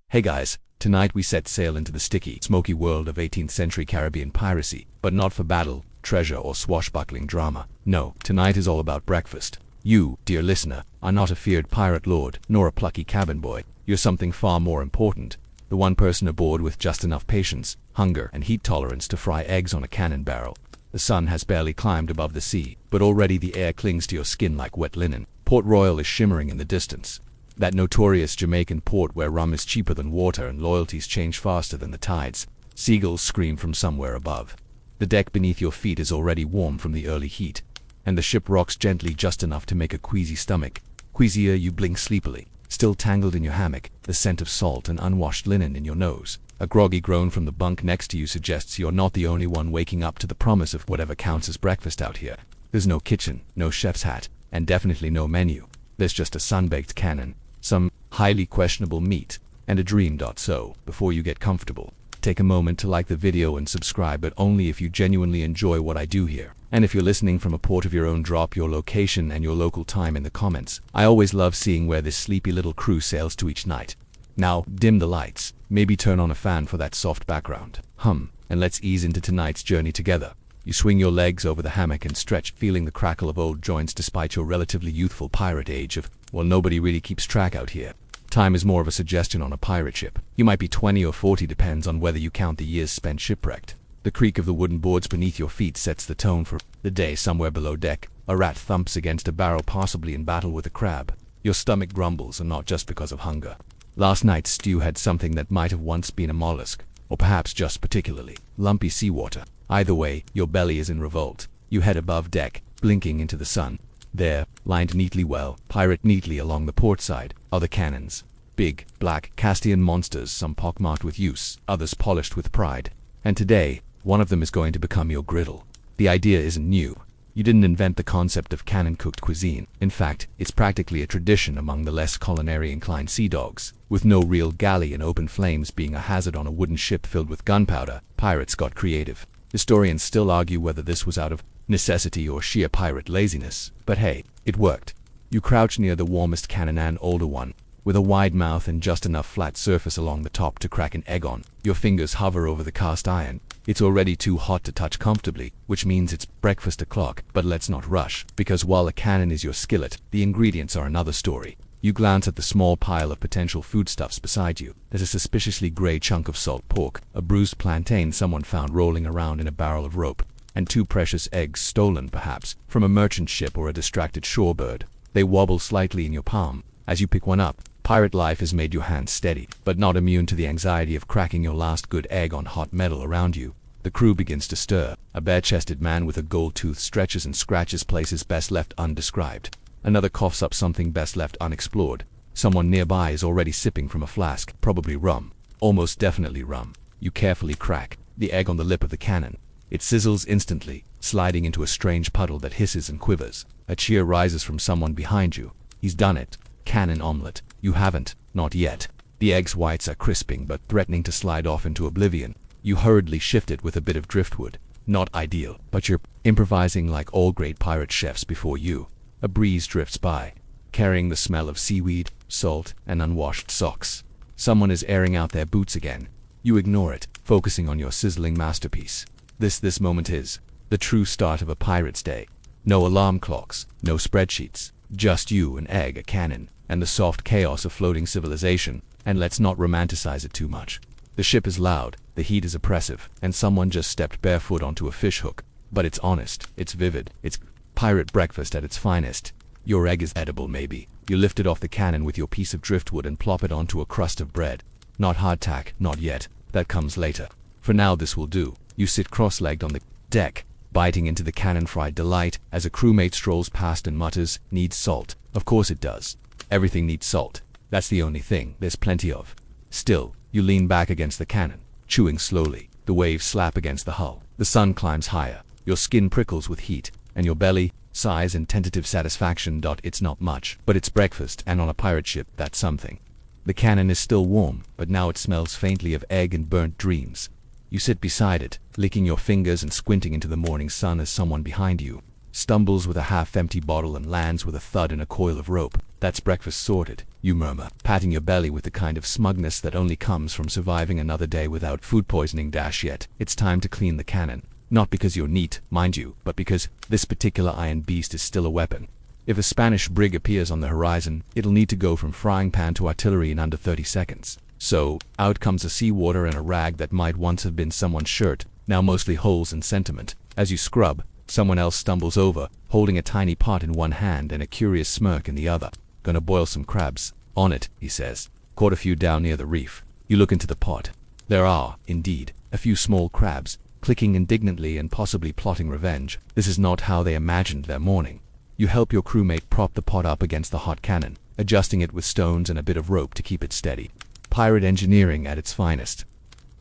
Hey guys, tonight we set sail into the sticky, smoky world of 18th century Caribbean piracy, but not for battle, treasure, or swashbuckling drama. No, tonight is all about breakfast. You, dear listener, are not a feared pirate lord, nor a plucky cabin boy. You're something far more important. The one person aboard with just enough patience, hunger, and heat tolerance to fry eggs on a cannon barrel. The sun has barely climbed above the sea, but already the air clings to your skin like wet linen. Port Royal is shimmering in the distance. That notorious Jamaican port where rum is cheaper than water and loyalties change faster than the tides. Seagulls scream from somewhere above. The deck beneath your feet is already warm from the early heat, and the ship rocks gently just enough to make a queasy stomach. Queasier, you blink sleepily, still tangled in your hammock, the scent of salt and unwashed linen in your nose. A groggy groan from the bunk next to you suggests you're not the only one waking up to the promise of whatever counts as breakfast out here. There's no kitchen, no chef's hat, and definitely no menu. There's just a sun-baked cannon, some highly questionable meat, and a dream. So, before you get comfortable, take a moment to like the video and subscribe, but only if you genuinely enjoy what I do here. And if you're listening from a port of your own, drop your location and your local time in the comments. I always love seeing where this sleepy little crew sails to each night. Now, dim the lights, maybe turn on a fan for that soft background hum, and let's ease into tonight's journey together. You swing your legs over the hammock and stretch, feeling the crackle of old joints despite your relatively youthful pirate age of, well, nobody really keeps track out here. Time is more of a suggestion on a pirate ship. You might be 20 or 40, depends on whether you count the years spent shipwrecked. The creak of the wooden boards beneath your feet sets the tone for the day. Somewhere below deck, a rat thumps against a barrel, possibly in battle with a crab. Your stomach grumbles, and not just because of hunger. Last night's stew had something that might have once been a mollusk, or perhaps just particularly lumpy seawater. Either way, your belly is in revolt. You head above deck, blinking into the sun. There, lined neatly pirate neatly along the port side, are the cannons. Big, black, Castian monsters, some pockmarked with use, others polished with pride. And today, one of them is going to become your griddle. The idea isn't new. You didn't invent the concept of cannon-cooked cuisine. In fact, it's practically a tradition among the less culinary-inclined sea dogs. With no real galley and open flames being a hazard on a wooden ship filled with gunpowder, pirates got creative. Historians still argue whether this was out of necessity or sheer pirate laziness. But hey, it worked. You crouch near the warmest cannon, an older one, with a wide mouth and just enough flat surface along the top to crack an egg on. Your fingers hover over the cast iron. It's already too hot to touch comfortably, which means it's breakfast o'clock. But let's not rush, because while the cannon is your skillet, the ingredients are another story. You glance at the small pile of potential foodstuffs beside you. There's a suspiciously gray chunk of salt pork, a bruised plantain someone found rolling around in a barrel of rope, and 2 precious eggs stolen, perhaps, from a merchant ship or a distracted shorebird. They wobble slightly in your palm. As you pick one up, pirate life has made your hands steady, but not immune to the anxiety of cracking your last good egg on hot metal around you. The crew begins to stir. A bare-chested man with a gold tooth stretches and scratches places best left undescribed. Another coughs up something best left unexplored. Someone nearby is already sipping from a flask, probably rum. Almost definitely rum. You carefully crack the egg on the lip of the cannon. It sizzles instantly, sliding into a strange puddle that hisses and quivers. A cheer rises from someone behind you. He's done it. Cannon omelette. You haven't. Not yet. The egg's whites are crisping but threatening to slide off into oblivion. You hurriedly shift it with a bit of driftwood. Not ideal, but you're improvising like all great pirate chefs before you. A breeze drifts by, carrying the smell of seaweed, salt, and unwashed socks. Someone is airing out their boots again. You ignore it, focusing on your sizzling masterpiece. This moment is the true start of a pirate's day. No alarm clocks, no spreadsheets, just you, an egg, a cannon, and the soft chaos of floating civilization. And let's not romanticize it too much. The ship is loud, the heat is oppressive, and someone just stepped barefoot onto a fishhook. But it's honest, it's vivid, it's pirate breakfast at its finest. Your egg is edible, maybe. You lift it off the cannon with your piece of driftwood and plop it onto a crust of bread. Not hardtack, not yet. That comes later. For now, this will do. You sit cross-legged on the deck, biting into the cannon-fried delight as a crewmate strolls past and mutters, "Needs salt." Of course it does. Everything needs salt. That's the only thing there's plenty of. Still, you lean back against the cannon, chewing slowly. The waves slap against the hull. The sun climbs higher. Your skin prickles with heat, and your belly sighs in tentative satisfaction. It's not much, but it's breakfast, and on a pirate ship, that's something. The cannon is still warm, but now it smells faintly of egg and burnt dreams. You sit beside it, licking your fingers and squinting into the morning sun as someone behind you stumbles with a half-empty bottle and lands with a thud in a coil of rope. That's breakfast sorted, you murmur, patting your belly with the kind of smugness that only comes from surviving another day without food poisoning. Yet, it's time to clean the cannon. Not because you're neat, mind you, but because this particular iron beast is still a weapon. If a Spanish brig appears on the horizon, it'll need to go from frying pan to artillery in under 30 seconds. So, out comes a seawater and a rag that might once have been someone's shirt, now mostly holes and sentiment. As you scrub, someone else stumbles over, holding a tiny pot in one hand and a curious smirk in the other. "Gonna boil some crabs." "On it," he says. "Caught a few down near the reef." You look into the pot. There are, indeed, a few small crabs, clicking indignantly and possibly plotting revenge. This is not how they imagined their morning. You help your crewmate prop the pot up against the hot cannon, adjusting it with stones and a bit of rope to keep it steady. Pirate engineering at its finest.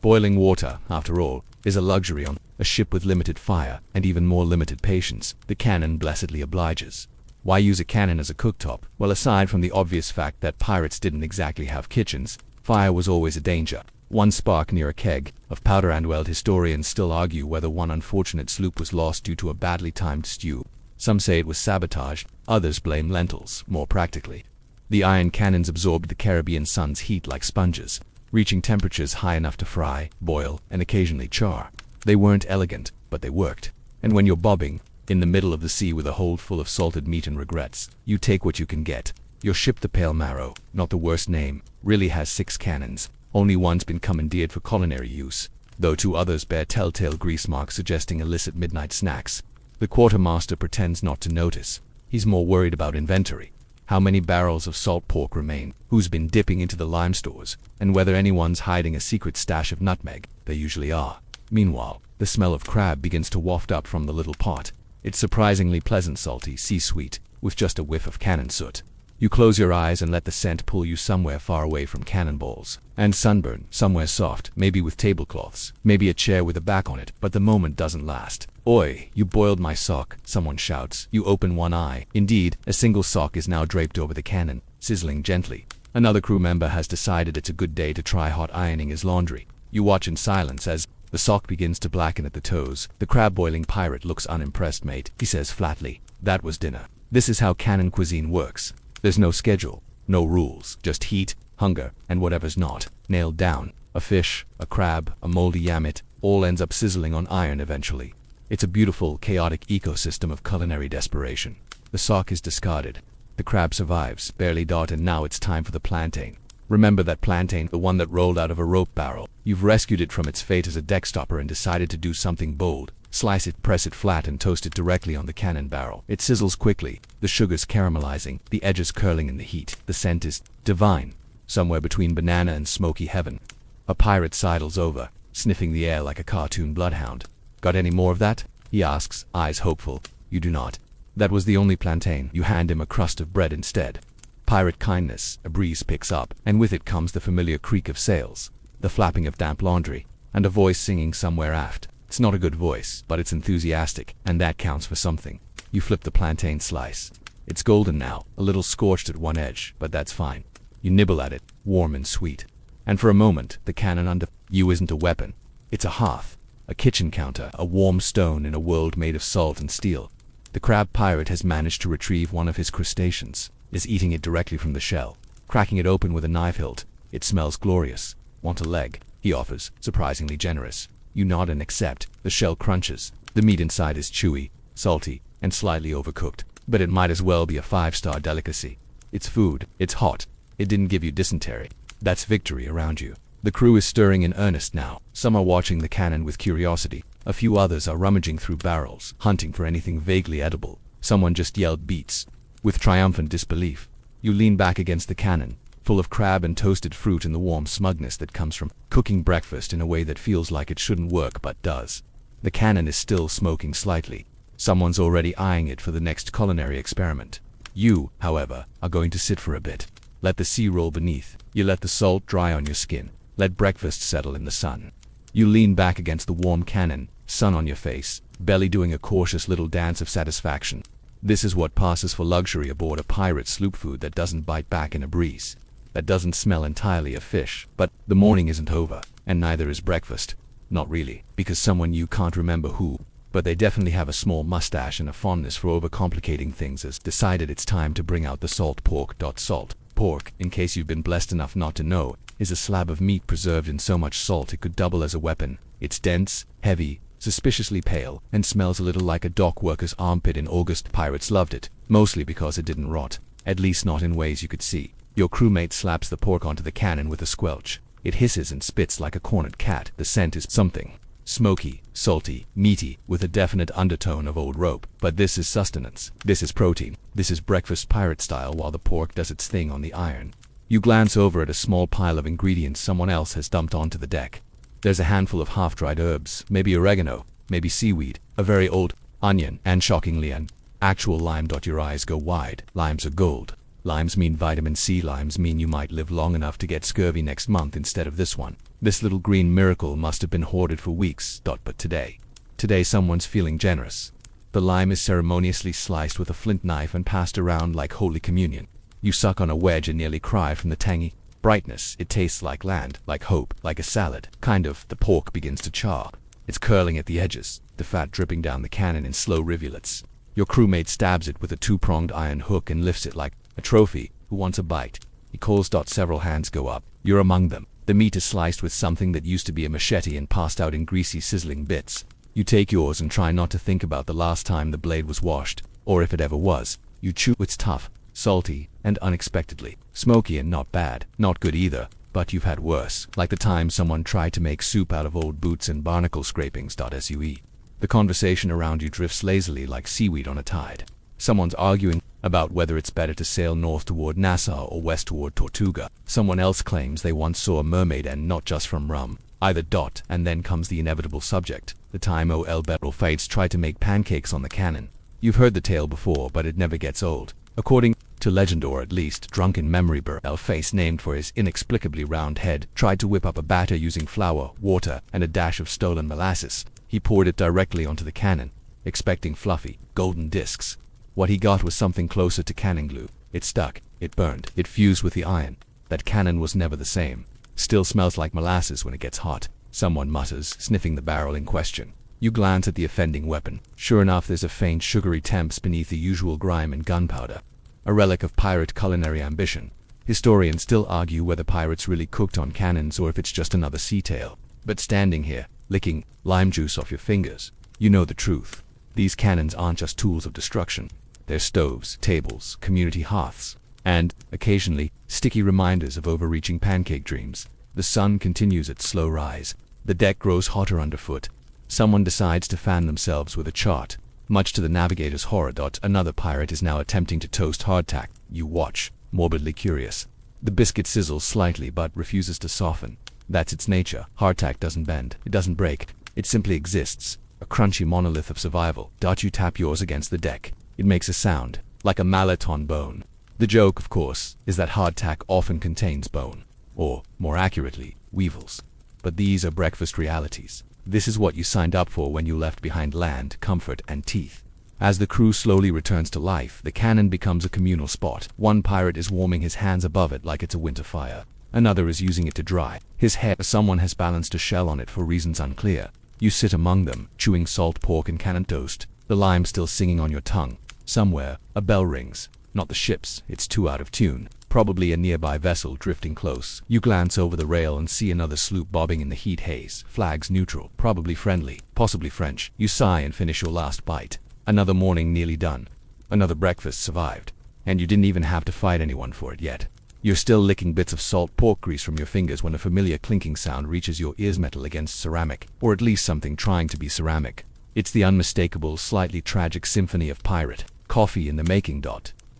Boiling water, after all, is a luxury on a ship with limited fire and even more limited patience. The cannon blessedly obliges. Why use a cannon as a cooktop? Well, aside from the obvious fact that pirates didn't exactly have kitchens, fire was always a danger. One spark near a keg of powder, and well, historians still argue whether one unfortunate sloop was lost due to a badly timed stew. Some say it was sabotage, others blame lentils, more practically. The iron cannons absorbed the Caribbean sun's heat like sponges, reaching temperatures high enough to fry, boil, and occasionally char. They weren't elegant, but they worked. And when you're bobbing in the middle of the sea with a hold full of salted meat and regrets, you take what you can get. Your ship, the Pale Marrow, not the worst name, really has 6 cannons. Only one's been commandeered for culinary use, though 2 others bear telltale grease marks suggesting illicit midnight snacks. The quartermaster pretends not to notice. He's more worried about inventory. How many barrels of salt pork remain, who's been dipping into the lime stores, and whether anyone's hiding a secret stash of nutmeg. They usually are. Meanwhile, the smell of crab begins to waft up from the little pot. It's surprisingly pleasant, salty, sea-sweet, with just a whiff of cannon soot. You close your eyes and let the scent pull you somewhere far away from cannonballs and sunburn, somewhere soft, maybe with tablecloths, maybe a chair with a back on it, but the moment doesn't last. "Oi, you boiled my sock," someone shouts. You open one eye. Indeed, a single sock is now draped over the cannon, sizzling gently. Another crew member has decided it's a good day to try hot ironing his laundry. You watch in silence as the sock begins to blacken at the toes. The crab-boiling pirate looks unimpressed. "Mate," he says flatly, "that was dinner." This is how cannon cuisine works. There's no schedule, no rules, just heat, hunger, and whatever's not nailed down. A fish, a crab, a moldy yammet, all ends up sizzling on iron eventually. It's a beautiful, chaotic ecosystem of culinary desperation. The sock is discarded. The crab survives, barely dot, and now it's time for the plantain. Remember that plantain, the one that rolled out of a rope barrel. You've rescued it from its fate as a deck stopper and decided to do something bold. Slice it, press it flat, and toast it directly on the cannon barrel. It sizzles quickly, the sugars caramelizing, the edges curling in the heat. The scent is divine, somewhere between banana and smoky heaven. A pirate sidles over, sniffing the air like a cartoon bloodhound. "Got any more of that?" he asks, eyes hopeful. You do not. That was the only plantain. You hand him a crust of bread instead. Pirate kindness. A breeze picks up, and with it comes the familiar creak of sails, the flapping of damp laundry, and a voice singing somewhere aft. It's not a good voice, but it's enthusiastic, and that counts for something. You flip the plantain slice. It's golden now, a little scorched at one edge, but that's fine. You nibble at it, warm and sweet. And for a moment, the cannon under you isn't a weapon. It's a hearth, a kitchen counter, a warm stone in a world made of salt and steel. The crab pirate has managed to retrieve one of his crustaceans, is eating it directly from the shell, cracking it open with a knife hilt. It smells glorious. "Want a leg?" he offers, surprisingly generous. You nod and accept. The shell crunches. The meat inside is chewy, salty, and slightly overcooked, but it might as well be a 5-star delicacy. It's food. It's hot. It didn't give you dysentery. That's victory around you. The crew is stirring in earnest now. Some are watching the cannon with curiosity. A few others are rummaging through barrels, hunting for anything vaguely edible. Someone just yelled beets. With triumphant disbelief, you lean back against the cannon, full of crab and toasted fruit and the warm smugness that comes from cooking breakfast in a way that feels like it shouldn't work but does. The cannon is still smoking slightly. Someone's already eyeing it for the next culinary experiment. You, however, are going to sit for a bit. Let the sea roll beneath. You let the salt dry on your skin. Let breakfast settle in the sun. You lean back against the warm cannon, sun on your face, belly doing a cautious little dance of satisfaction. This is what passes for luxury aboard a pirate sloop, food that doesn't bite back in a breeze, that doesn't smell entirely of fish. But the morning isn't over, and neither is breakfast. Not really, because someone you can't remember who but they definitely have a small mustache and a fondness for overcomplicating things as decided it's time to bring out the salt pork. Salt pork, in case you've been blessed enough not to know, is a slab of meat preserved in so much salt it could double as a weapon. It's dense, heavy, suspiciously pale, and smells a little like a dock worker's armpit in August. Pirates loved it, mostly because it didn't rot, at least not in ways you could see. Your crewmate slaps the pork onto the cannon with a squelch. It hisses and spits like a cornered cat. The scent is something smoky, salty, meaty, with a definite undertone of old rope. But this is sustenance. This is protein. This is breakfast pirate style while the pork does its thing on the iron. You glance over at a small pile of ingredients someone else has dumped onto the deck. There's a handful of half-dried herbs, maybe oregano, maybe seaweed, a very old onion, and shockingly an actual lime. Your eyes go wide. Limes are gold. Limes mean vitamin C. Limes mean you might live long enough to get scurvy next month instead of this one. This little green miracle must have been hoarded for weeks. But today someone's feeling generous. The lime is ceremoniously sliced with a flint knife and passed around like Holy Communion. You suck on a wedge and nearly cry from the tangy brightness. It tastes like land, like hope, like a salad. Kind of. The pork begins to char. It's curling at the edges, the fat dripping down the cannon in slow rivulets. Your crewmate stabs it with a two-pronged iron hook and lifts it like a trophy. Who wants a bite? He calls. Several hands go up. You're among them. The meat is sliced with something that used to be a machete and passed out in greasy, sizzling bits. You take yours and try not to think about the last time the blade was washed, or if it ever was. You chew. It's tough, salty, and unexpectedly smoky, and not bad. Not good either, but you've had worse. Like the time someone tried to make soup out of old boots and barnacle scrapings. Sue. The conversation around you drifts lazily like seaweed on a tide. Someone's arguing about whether it's better to sail north toward Nassau or west toward Tortuga. Someone else claims they once saw a mermaid, and not just from rum either. And then comes the inevitable subject. The time Ol Beryl Fates tried to make pancakes on the cannon. You've heard the tale before, but it never gets old. According to legend, or at least drunken memory, Beryl Face, named for his inexplicably round head, tried to whip up a batter using flour, water, and a dash of stolen molasses. He poured it directly onto the cannon, expecting fluffy, golden discs. What he got was something closer to cannon glue. It stuck, it burned, it fused with the iron. That cannon was never the same. Still smells like molasses when it gets hot. Someone mutters, sniffing the barrel in question. You glance at the offending weapon. Sure enough, there's a faint sugary temps beneath the usual grime and gunpowder. A relic of pirate culinary ambition. Historians still argue whether pirates really cooked on cannons or if it's just another sea tale. But standing here, licking lime juice off your fingers, you know the truth. These cannons aren't just tools of destruction. They're stoves, tables, community hearths, and, occasionally, sticky reminders of overreaching pancake dreams. The sun continues its slow rise. The deck grows hotter underfoot. Someone decides to fan themselves with a chart. Much to the navigator's horror. Another pirate is now attempting to toast hardtack. You watch, morbidly curious. The biscuit sizzles slightly but refuses to soften. That's its nature. Hardtack doesn't bend. It doesn't break. It simply exists. A crunchy monolith of survival. You tap yours against the deck. It makes a sound, like a mallet on bone. The joke, of course, is that hardtack often contains bone. Or, more accurately, weevils. But these are breakfast realities. This is what you signed up for when you left behind land, comfort, and teeth. As the crew slowly returns to life, the cannon becomes a communal spot. One pirate is warming his hands above it like it's a winter fire. Another is using it to dry his hair. Someone has balanced a shell on it for reasons unclear. You sit among them, chewing salt pork and cannon toast, the lime still singing on your tongue. Somewhere, a bell rings. Not the ship's, it's too out of tune. Probably a nearby vessel drifting close. You glance over the rail and see another sloop bobbing in the heat haze. Flags neutral, probably friendly, possibly French. You sigh and finish your last bite. Another morning nearly done. Another breakfast survived. And you didn't even have to fight anyone for it yet. You're still licking bits of salt pork grease from your fingers when a familiar clinking sound reaches your ears. Metal against ceramic, or at least something trying to be ceramic. It's the unmistakable, slightly tragic symphony of pirate coffee in the making.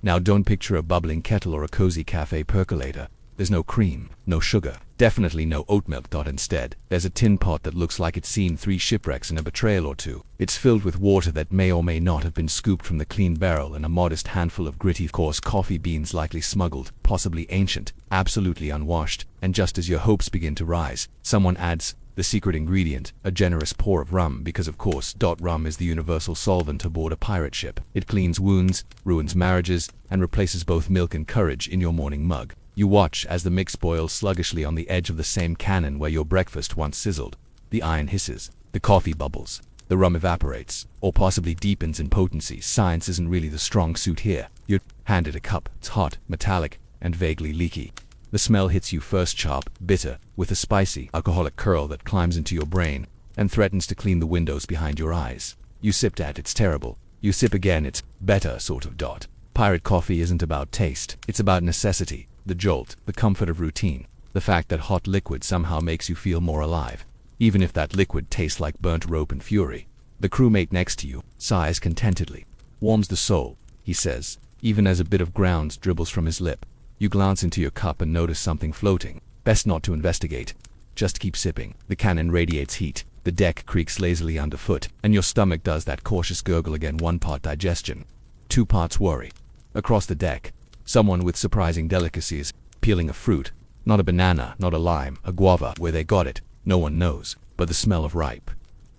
Now don't picture a bubbling kettle or a cozy cafe percolator. There's no cream, no sugar, definitely no oat milk. Instead, there's a tin pot that looks like it's seen 3 shipwrecks and a betrayal or two. It's filled with water that may or may not have been scooped from the clean barrel, and a modest handful of gritty, coarse coffee beans, likely smuggled, possibly ancient, absolutely unwashed. And just as your hopes begin to rise, someone adds the secret ingredient, a generous pour of rum, because of course, rum is the universal solvent aboard a pirate ship. It cleans wounds, ruins marriages, and replaces both milk and courage in your morning mug. You watch as the mix boils sluggishly on the edge of the same cannon where your breakfast once sizzled. The iron hisses, the coffee bubbles, the rum evaporates, or possibly deepens in potency. Science isn't really the strong suit here. You're handed a cup. It's hot, metallic, and vaguely leaky. The smell hits you first sharp, bitter, with a spicy, alcoholic curl that climbs into your brain and threatens to clean the windows behind your eyes. You sip that, it's terrible. You sip again, it's better, sort of. Pirate coffee isn't about taste, it's about necessity, the jolt, the comfort of routine, the fact that hot liquid somehow makes you feel more alive, even if that liquid tastes like burnt rope and fury. The crewmate next to you sighs contentedly. Warms the soul, he says, even as a bit of grounds dribbles from his lip. You glance into your cup and notice something floating. Best not to investigate. Just keep sipping. The cannon radiates heat. The deck creaks lazily underfoot, and your stomach does that cautious gurgle again. 1 part digestion, 2 parts worry. Across the deck, someone with surprising delicacies, peeling a fruit. Not a banana, not a lime, a guava. Where they got it, no one knows, but the smell of ripe,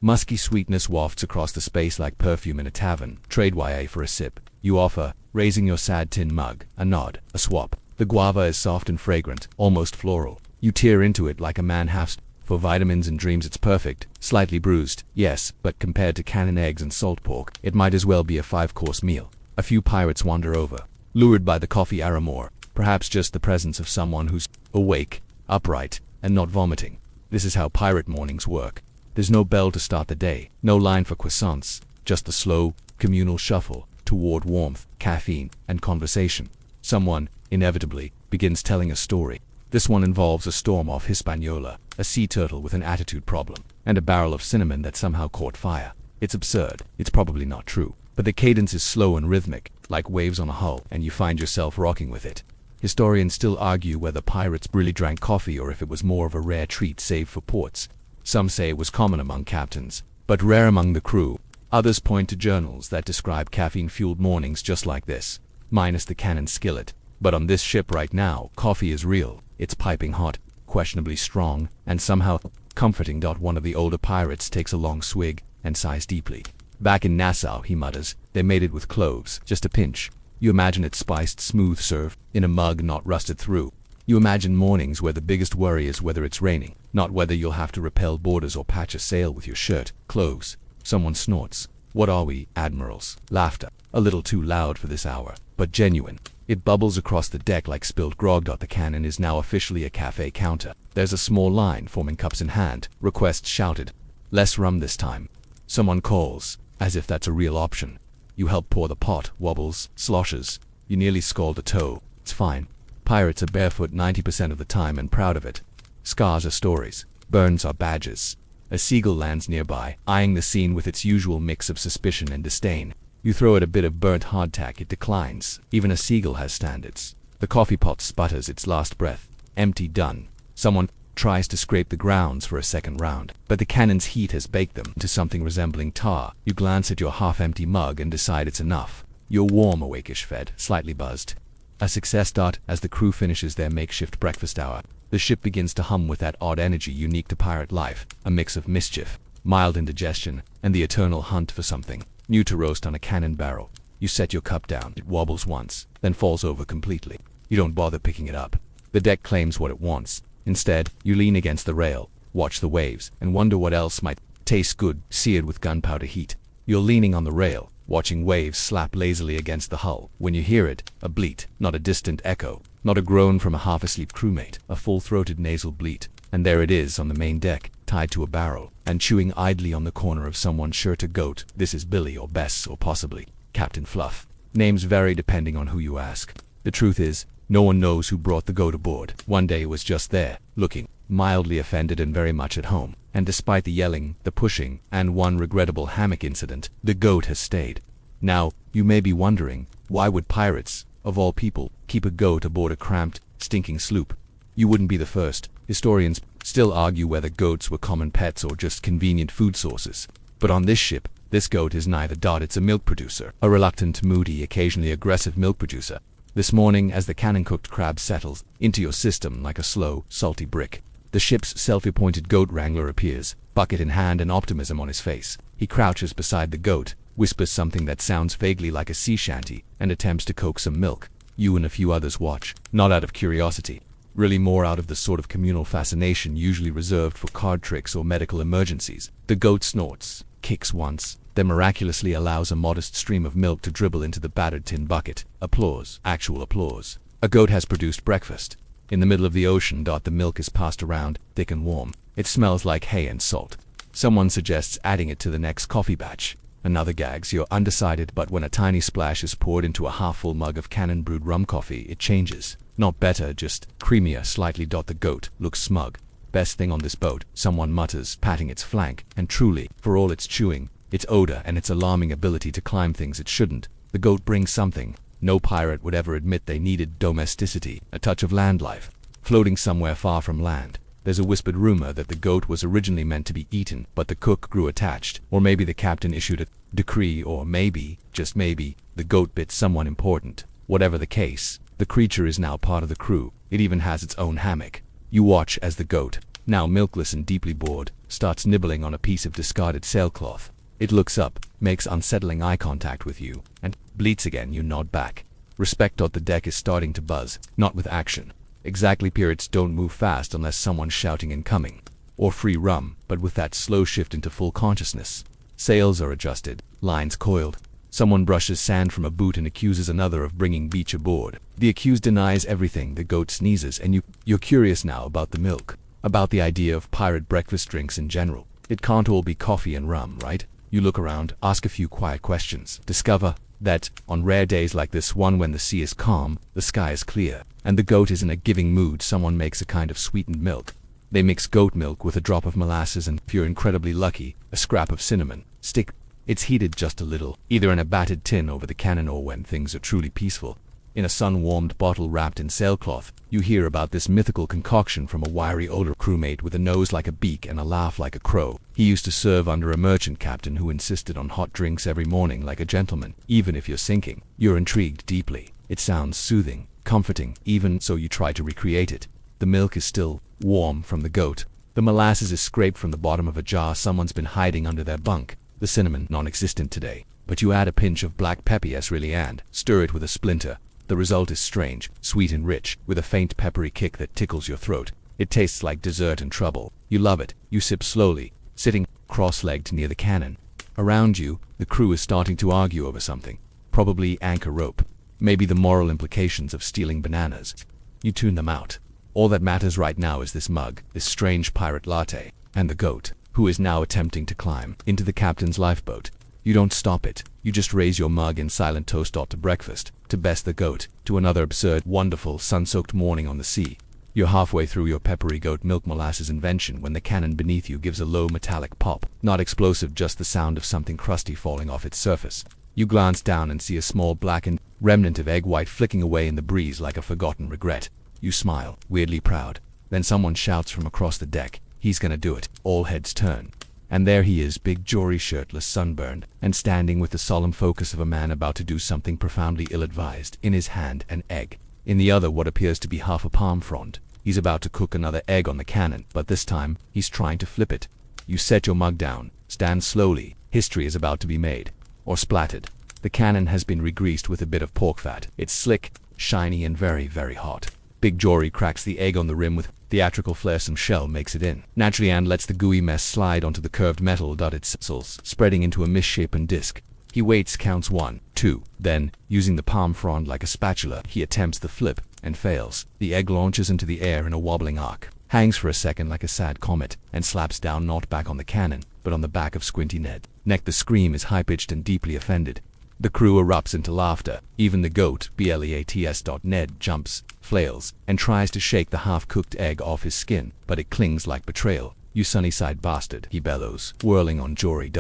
musky sweetness wafts across the space like perfume in a tavern. Trade YA for a sip. You offer, raising your sad tin mug. A nod, a swap. The guava is soft and fragrant, almost floral. You tear into it like a man has for vitamins and dreams it's perfect. Slightly bruised, yes, but compared to cannon eggs and salt pork, it might as well be a 5-course meal. A few pirates wander over, lured by the coffee aroma, perhaps just the presence of someone who's awake, upright, and not vomiting. This is how pirate mornings work. There's no bell to start the day, no line for croissants, just the slow, communal shuffle toward warmth, caffeine, and conversation. Someone, inevitably, begins telling a story. This one involves a storm off Hispaniola, a sea turtle with an attitude problem, and a barrel of cinnamon that somehow caught fire. It's absurd. It's probably not true. But the cadence is slow and rhythmic, like waves on a hull, and you find yourself rocking with it. Historians still argue whether pirates really drank coffee or if it was more of a rare treat saved for ports. Some say it was common among captains, but rare among the crew. Others point to journals that describe caffeine-fueled mornings just like this, minus the cannon skillet. But on this ship right now, coffee is real. It's piping hot, questionably strong, and somehow comforting. One of the older pirates takes a long swig and sighs deeply. Back in Nassau, he mutters, they made it with cloves, just a pinch. You imagine it spiced, smooth served, in a mug not rusted through. You imagine mornings where the biggest worry is whether it's raining, not whether you'll have to repel boarders or patch a sail with your shirt. Cloves. Someone snorts. What are we, admirals? Laughter. A little too loud for this hour, but genuine. It bubbles across the deck like spilled grog. The cannon is now officially a cafe counter. There's a small line forming cups in hand. Requests shouted. Less rum this time. Someone calls, as if that's a real option. You help pour the pot, wobbles, sloshes. You nearly scald a toe. It's fine. Pirates are barefoot 90% of the time and proud of it. Scars are stories. Burns are badges. A seagull lands nearby, eyeing the scene with its usual mix of suspicion and disdain. You throw it a bit of burnt hardtack, it declines. Even a seagull has standards. The coffee pot sputters its last breath. Empty, done. Someone tries to scrape the grounds for a second round, but the cannon's heat has baked them to something resembling tar. You glance at your half-empty mug and decide it's enough. You're warm, awake-ish, fed, slightly buzzed. A success. As the crew finishes their makeshift breakfast hour, the ship begins to hum with that odd energy unique to pirate life, a mix of mischief, mild indigestion, and the eternal hunt for something new to roast on a cannon barrel. You set your cup down. It wobbles once, then falls over completely. You don't bother picking it up. The deck claims what it wants. Instead, you lean against the rail, watch the waves, and wonder what else might taste good, seared with gunpowder heat. You're leaning on the rail, watching waves slap lazily against the hull. When you hear it, a bleat, not a distant echo, not a groan from a half-asleep crewmate, a full-throated nasal bleat. And there it is on the main deck, tied to a barrel, and chewing idly on the corner of someone's shirt. A goat. This is Billy or Bess or possibly Captain Fluff. Names vary depending on who you ask. The truth is, no one knows who brought the goat aboard. One day it was just there, looking, mildly offended and very much at home. And despite the yelling, the pushing, and one regrettable hammock incident, the goat has stayed. Now, you may be wondering, why would pirates, of all people, keep a goat aboard a cramped, stinking sloop? You wouldn't be the first. Historians still argue whether goats were common pets or just convenient food sources. But on this ship, this goat is neither. It's a milk producer, a reluctant, moody, occasionally aggressive milk producer. This morning, as the cannon-cooked crab settles into your system like a slow, salty brick, the ship's self-appointed goat wrangler appears, bucket in hand and optimism on his face. He crouches beside the goat, whispers something that sounds vaguely like a sea shanty, and attempts to coax some milk. You and a few others watch, not out of curiosity, really more out of the sort of communal fascination usually reserved for card tricks or medical emergencies. The goat snorts, kicks once, then miraculously allows a modest stream of milk to dribble into the battered tin bucket. Applause. Actual applause. A goat has produced breakfast. In the middle of the ocean. The milk is passed around, thick and warm. It smells like hay and salt. Someone suggests adding it to the next coffee batch. Another gags. You're undecided, but when a tiny splash is poured into a half-full mug of cannon brewed rum coffee, it changes. Not better, just creamier slightly. The goat looks smug. Best thing on this boat, someone mutters, patting its flank, and truly, for all its chewing, its odor and its alarming ability to climb things it shouldn't, the goat brings something. No pirate would ever admit they needed domesticity, a touch of land life. Floating somewhere far from land. There's a whispered rumor that the goat was originally meant to be eaten, but the cook grew attached, or maybe the captain issued a decree, or maybe, just maybe, the goat bit someone important. Whatever the case, the creature is now part of the crew. It even has its own hammock. You watch as the goat, now milkless and deeply bored, starts nibbling on a piece of discarded sailcloth. It looks up, makes unsettling eye contact with you, and bleats again. You nod back. Respect. The deck is starting to buzz, not with action. Exactly, pirates don't move fast unless someone's shouting incoming. Or free rum, but with that slow shift into full consciousness. Sails are adjusted, lines coiled. Someone brushes sand from a boot and accuses another of bringing beach aboard. The accused denies everything. The goat sneezes, and you're curious now about the milk. About the idea of pirate breakfast drinks in general. It can't all be coffee and rum, right? You look around, ask a few quiet questions. Discover that, on rare days like this one when the sea is calm, the sky is clear, and the goat is in a giving mood, someone makes a kind of sweetened milk. They mix goat milk with a drop of molasses and, if you're incredibly lucky, a scrap of cinnamon. Stick. It's heated just a little, either in a battered tin over the cannon or when things are truly peaceful. In a sun-warmed bottle wrapped in sailcloth, you hear about this mythical concoction from a wiry older crewmate with a nose like a beak and a laugh like a crow. He used to serve under a merchant captain who insisted on hot drinks every morning like a gentleman, even if you're sinking. You're intrigued deeply. It sounds soothing, comforting, even so you try to recreate it. The milk is still warm from the goat. The molasses is scraped from the bottom of a jar someone's been hiding under their bunk. The cinnamon, non-existent today. But you add a pinch of black pepper, yes really, and stir it with a splinter. The result is strange, sweet and rich, with a faint peppery kick that tickles your throat. It tastes like dessert and trouble. You love it. You sip slowly, sitting cross-legged near the cannon. Around you, the crew is starting to argue over something. Probably anchor rope. Maybe the moral implications of stealing bananas. You tune them out. All that matters right now is this mug, this strange pirate latte, and the goat, who is now attempting to climb into the captain's lifeboat. You don't stop it. You just raise your mug in silent toast to breakfast, to Bess the goat, to another absurd, wonderful, sun-soaked morning on the sea. You're halfway through your peppery goat milk molasses invention when the cannon beneath you gives a low metallic pop. Not explosive, just the sound of something crusty falling off its surface. You glance down and see a small blackened remnant of egg white flicking away in the breeze like a forgotten regret. You smile, weirdly proud. Then someone shouts from across the deck, "He's gonna do it." All heads turn. And there he is, big Jory, shirtless, sunburned, and standing with the solemn focus of a man about to do something profoundly ill-advised. In his hand, an egg. In the other, what appears to be half a palm frond. He's about to cook another egg on the cannon, but this time, he's trying to flip it. You set your mug down, stand slowly. History is about to be made. Or splattered. The cannon has been regreased with a bit of pork fat. It's slick, shiny, and very, very hot. Big Jory cracks the egg on the rim with theatrical flair. Some shell makes it in naturally and lets the gooey mess slide onto the curved metal. It sizzles, spreading into a misshapen disc. He waits, counts 1, 2, then, using the palm frond like a spatula, he attempts the flip, and fails. The egg launches into the air in a wobbling arc, hangs for a second like a sad comet, and slaps down not back on the cannon, but on the back of Squinty Ned. The scream is high-pitched and deeply offended. The crew erupts into laughter. Even the goat, BLEATS. Ned jumps, flails, and tries to shake the half-cooked egg off his skin, but it clings like betrayal. "You sunnyside bastard," he bellows, whirling on Jory.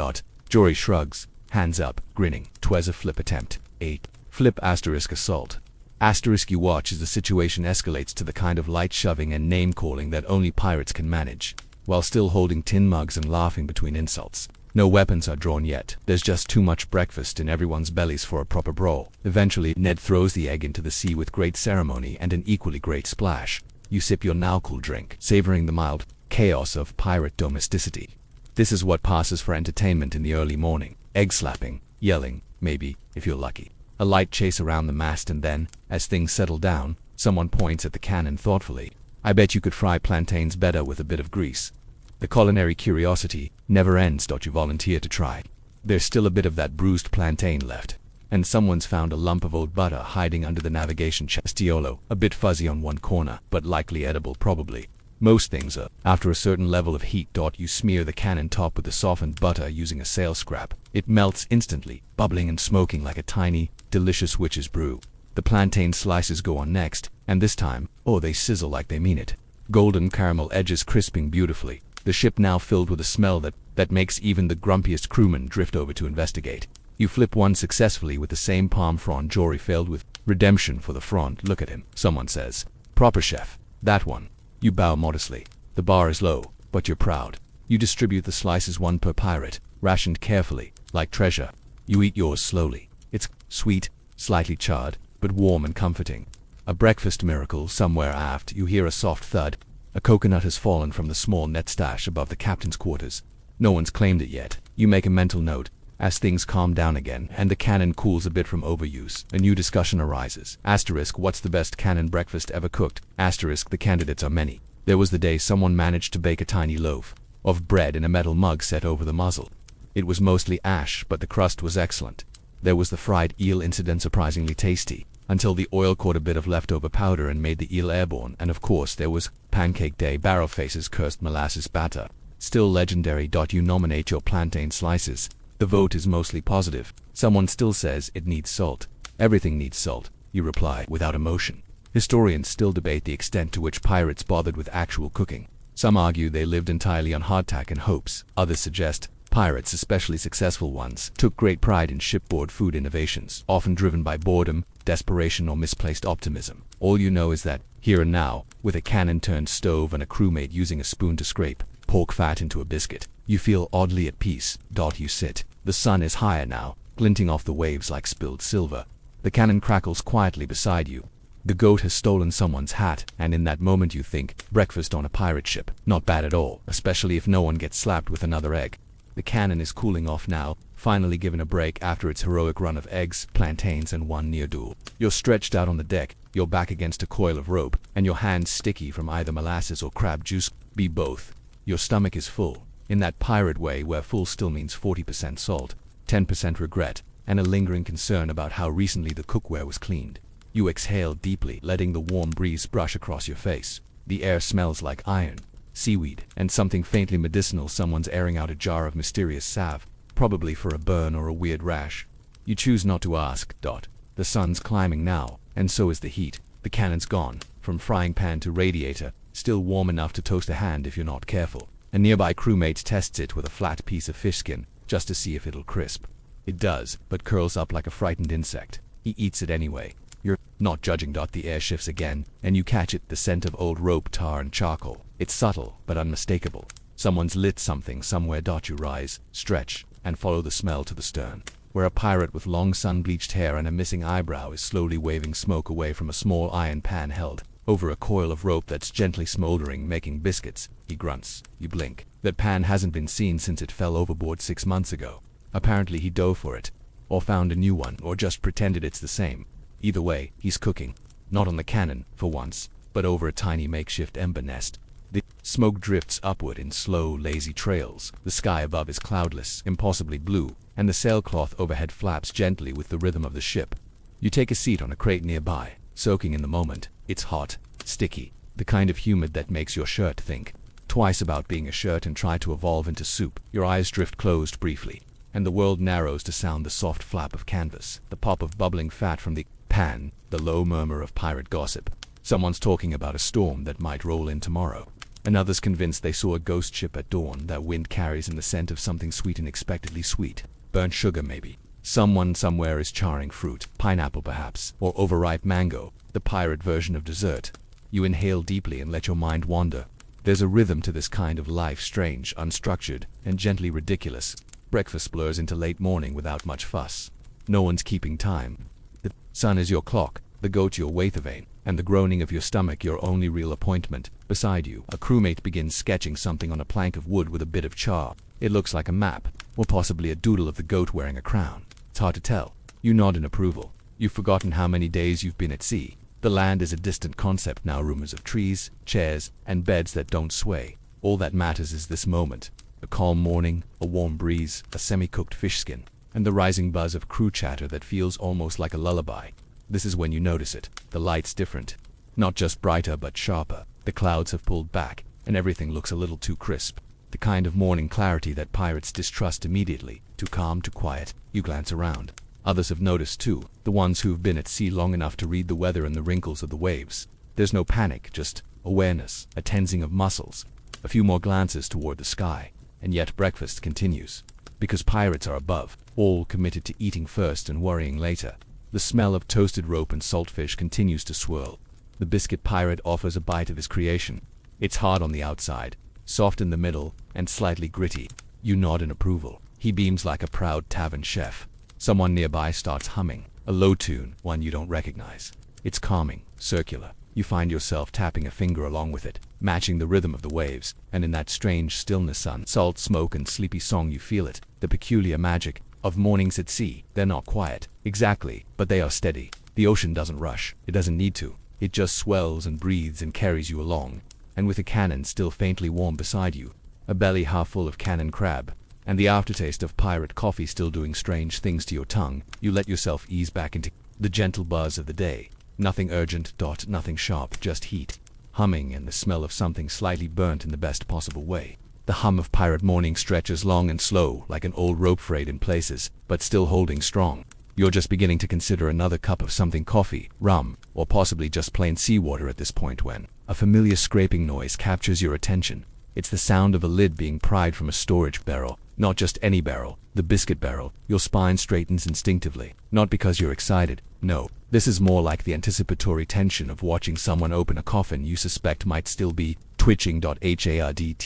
Jory shrugs, hands up, grinning. "'Twas a flip attempt. 8. Flip asterisk assault. Asterisk. You watch as the situation escalates to the kind of light shoving and name-calling that only pirates can manage, while still holding tin mugs and laughing between insults. No weapons are drawn yet. There's just too much breakfast in everyone's bellies for a proper brawl. Eventually, Ned throws the egg into the sea with great ceremony and an equally great splash. You sip your now cool drink, savoring the mild chaos of pirate domesticity. This is what passes for entertainment in the early morning. Egg slapping, yelling, maybe, if you're lucky. A light chase around the mast, and then, as things settle down, someone points at the cannon thoughtfully. "I bet you could fry plantains better with a bit of grease." The culinary curiosity never ends. You volunteer to try. There's still a bit of that bruised plantain left, and someone's found a lump of old butter hiding under the navigation chestiolo, a bit fuzzy on one corner, but likely edible probably. Most things are. After a certain level of heat. You smear the cannon top with the softened butter using a sail scrap. It melts instantly, bubbling and smoking like a tiny, delicious witch's brew. The plantain slices go on next, and this time, oh, they sizzle like they mean it. Golden caramel edges crisping beautifully. The ship now filled with a smell that makes even the grumpiest crewman drift over to investigate. You flip one successfully with the same palm frond Jory failed with. Redemption for the frond. Look at him, someone says. Proper chef. That one. You bow modestly. The bar is low, but you're proud. You distribute the slices one per pirate, rationed carefully, like treasure. You eat yours slowly. It's sweet, slightly charred, but warm and comforting. A breakfast miracle. Somewhere aft you hear a soft thud. A coconut has fallen from the small net stash above the captain's quarters. No one's claimed it yet. You make a mental note. As things calm down again and the cannon cools a bit from overuse, a new discussion arises. Asterisk, what's the best cannon breakfast ever cooked? Asterisk, the candidates are many. There was the day someone managed to bake a tiny loaf of bread in a metal mug set over the muzzle. It was mostly ash, but the crust was excellent. There was the fried eel incident, surprisingly tasty, until the oil caught a bit of leftover powder and made the eel airborne. And of course there was Pancake Day, Barrelface's cursed molasses batter. Still legendary. You nominate your plantain slices. The vote is mostly positive. Someone still says it needs salt. Everything needs salt, you reply without emotion. Historians still debate the extent to which pirates bothered with actual cooking. Some argue they lived entirely on hardtack and hopes. Others suggest pirates, especially successful ones, took great pride in shipboard food innovations, often driven by boredom, desperation, or misplaced optimism. All you know is that, here and now, with a cannon-turned stove and a crewmate using a spoon to scrape pork fat into a biscuit, you feel oddly at peace. You sit. The sun is higher now, glinting off the waves like spilled silver. The cannon crackles quietly beside you. The goat has stolen someone's hat, and in that moment you think, breakfast on a pirate ship. Not bad at all, especially if no one gets slapped with another egg. The cannon is cooling off now, finally given a break after its heroic run of eggs, plantains, and one near duel. You're stretched out on the deck, your back against a coil of rope, and your hands sticky from either molasses or crab juice. Be both. Your stomach is full, in that pirate way where full still means 40% salt, 10% regret, and a lingering concern about how recently the cookware was cleaned. You exhale deeply, letting the warm breeze brush across your face. The air smells like iron, seaweed, and something faintly medicinal. Someone's airing out a jar of mysterious salve, probably for a burn or a weird rash. You choose not to ask. The sun's climbing now, and so is the heat. The cannon's gone, from frying pan to radiator, still warm enough to toast a hand if you're not careful. A nearby crewmate tests it with a flat piece of fish skin, just to see if it'll crisp. It does, but curls up like a frightened insect. He eats it anyway. You're not judging. The air shifts again, and you catch it, the scent of old rope, tar, and charcoal. It's subtle, but unmistakable. Someone's lit something somewhere. You rise, stretch, and follow the smell to the stern, where a pirate with long sun-bleached hair and a missing eyebrow is slowly waving smoke away from a small iron pan held over a coil of rope that's gently smoldering, making biscuits. He grunts. You blink. That pan hasn't been seen since it fell overboard 6 months ago. Apparently he dove for it, or found a new one, or just pretended it's the same. Either way, he's cooking. Not on the cannon, for once, but over a tiny makeshift ember nest. The smoke drifts upward in slow, lazy trails. The sky above is cloudless, impossibly blue, and the sailcloth overhead flaps gently with the rhythm of the ship. You take a seat on a crate nearby, soaking in the moment. It's hot, sticky, the kind of humid that makes your shirt think twice about being a shirt and try to evolve into soup. Your eyes drift closed briefly, and the world narrows to sound the soft flap of canvas, the pop of bubbling fat from the pan, the low murmur of pirate gossip. Someone's talking about a storm that might roll in tomorrow. Another's convinced they saw a ghost ship at dawn that wind carries in the scent of something sweet, unexpectedly sweet. Burnt sugar, maybe. Someone somewhere is charring fruit, pineapple perhaps, or overripe mango, the pirate version of dessert. You inhale deeply and let your mind wander. There's a rhythm to this kind of life, strange, unstructured, and gently ridiculous. Breakfast blurs into late morning without much fuss. No one's keeping time. The sun is your clock, the goat your Waithervane, and the groaning of your stomach your only real appointment. Beside you, a crewmate begins sketching something on a plank of wood with a bit of char. It looks like a map, or possibly a doodle of the goat wearing a crown. It's hard to tell. You nod in approval. You've forgotten how many days you've been at sea. The land is a distant concept now, rumors of trees, chairs, and beds that don't sway. All that matters is this moment. A calm morning, a warm breeze, a semi-cooked fish skin, and the rising buzz of crew chatter that feels almost like a lullaby. This is when you notice it. The light's different. Not just brighter but sharper. The clouds have pulled back, and everything looks a little too crisp. The kind of morning clarity that pirates distrust immediately. Too calm, too quiet. You glance around. Others have noticed too, the ones who've been at sea long enough to read the weather and the wrinkles of the waves. There's no panic, just awareness, a tensing of muscles, a few more glances toward the sky, and yet breakfast continues. Because pirates are above, all committed to eating first and worrying later. The smell of toasted rope and saltfish continues to swirl. The biscuit pirate offers a bite of his creation. It's hard on the outside, soft in the middle, and slightly gritty. You nod in approval. He beams like a proud tavern chef. Someone nearby starts humming, a low tune, one you don't recognize. It's calming, circular. You find yourself tapping a finger along with it, matching the rhythm of the waves, and in that strange stillness, sun, salt, smoke, and sleepy song you feel it, the peculiar magic of mornings at sea. They're not quiet, exactly, but they are steady. The ocean doesn't rush. It doesn't need to. It just swells and breathes and carries you along. And with a cannon still faintly warm beside you, a belly half full of cannon crab, and the aftertaste of pirate coffee still doing strange things to your tongue, you let yourself ease back into the gentle buzz of the day. Nothing urgent, nothing sharp, just heat, humming, and the smell of something slightly burnt in the best possible way. The hum of pirate morning stretches long and slow, like an old rope frayed in places, but still holding strong. You're just beginning to consider another cup of something, coffee, rum, or possibly just plain seawater at this point when a familiar scraping noise captures your attention. It's the sound of a lid being pried from a storage barrel. Not just any barrel, the biscuit barrel. Your spine straightens instinctively. Not because you're excited. No, this is more like the anticipatory tension of watching someone open a coffin you suspect might still be twitching. Hardtack.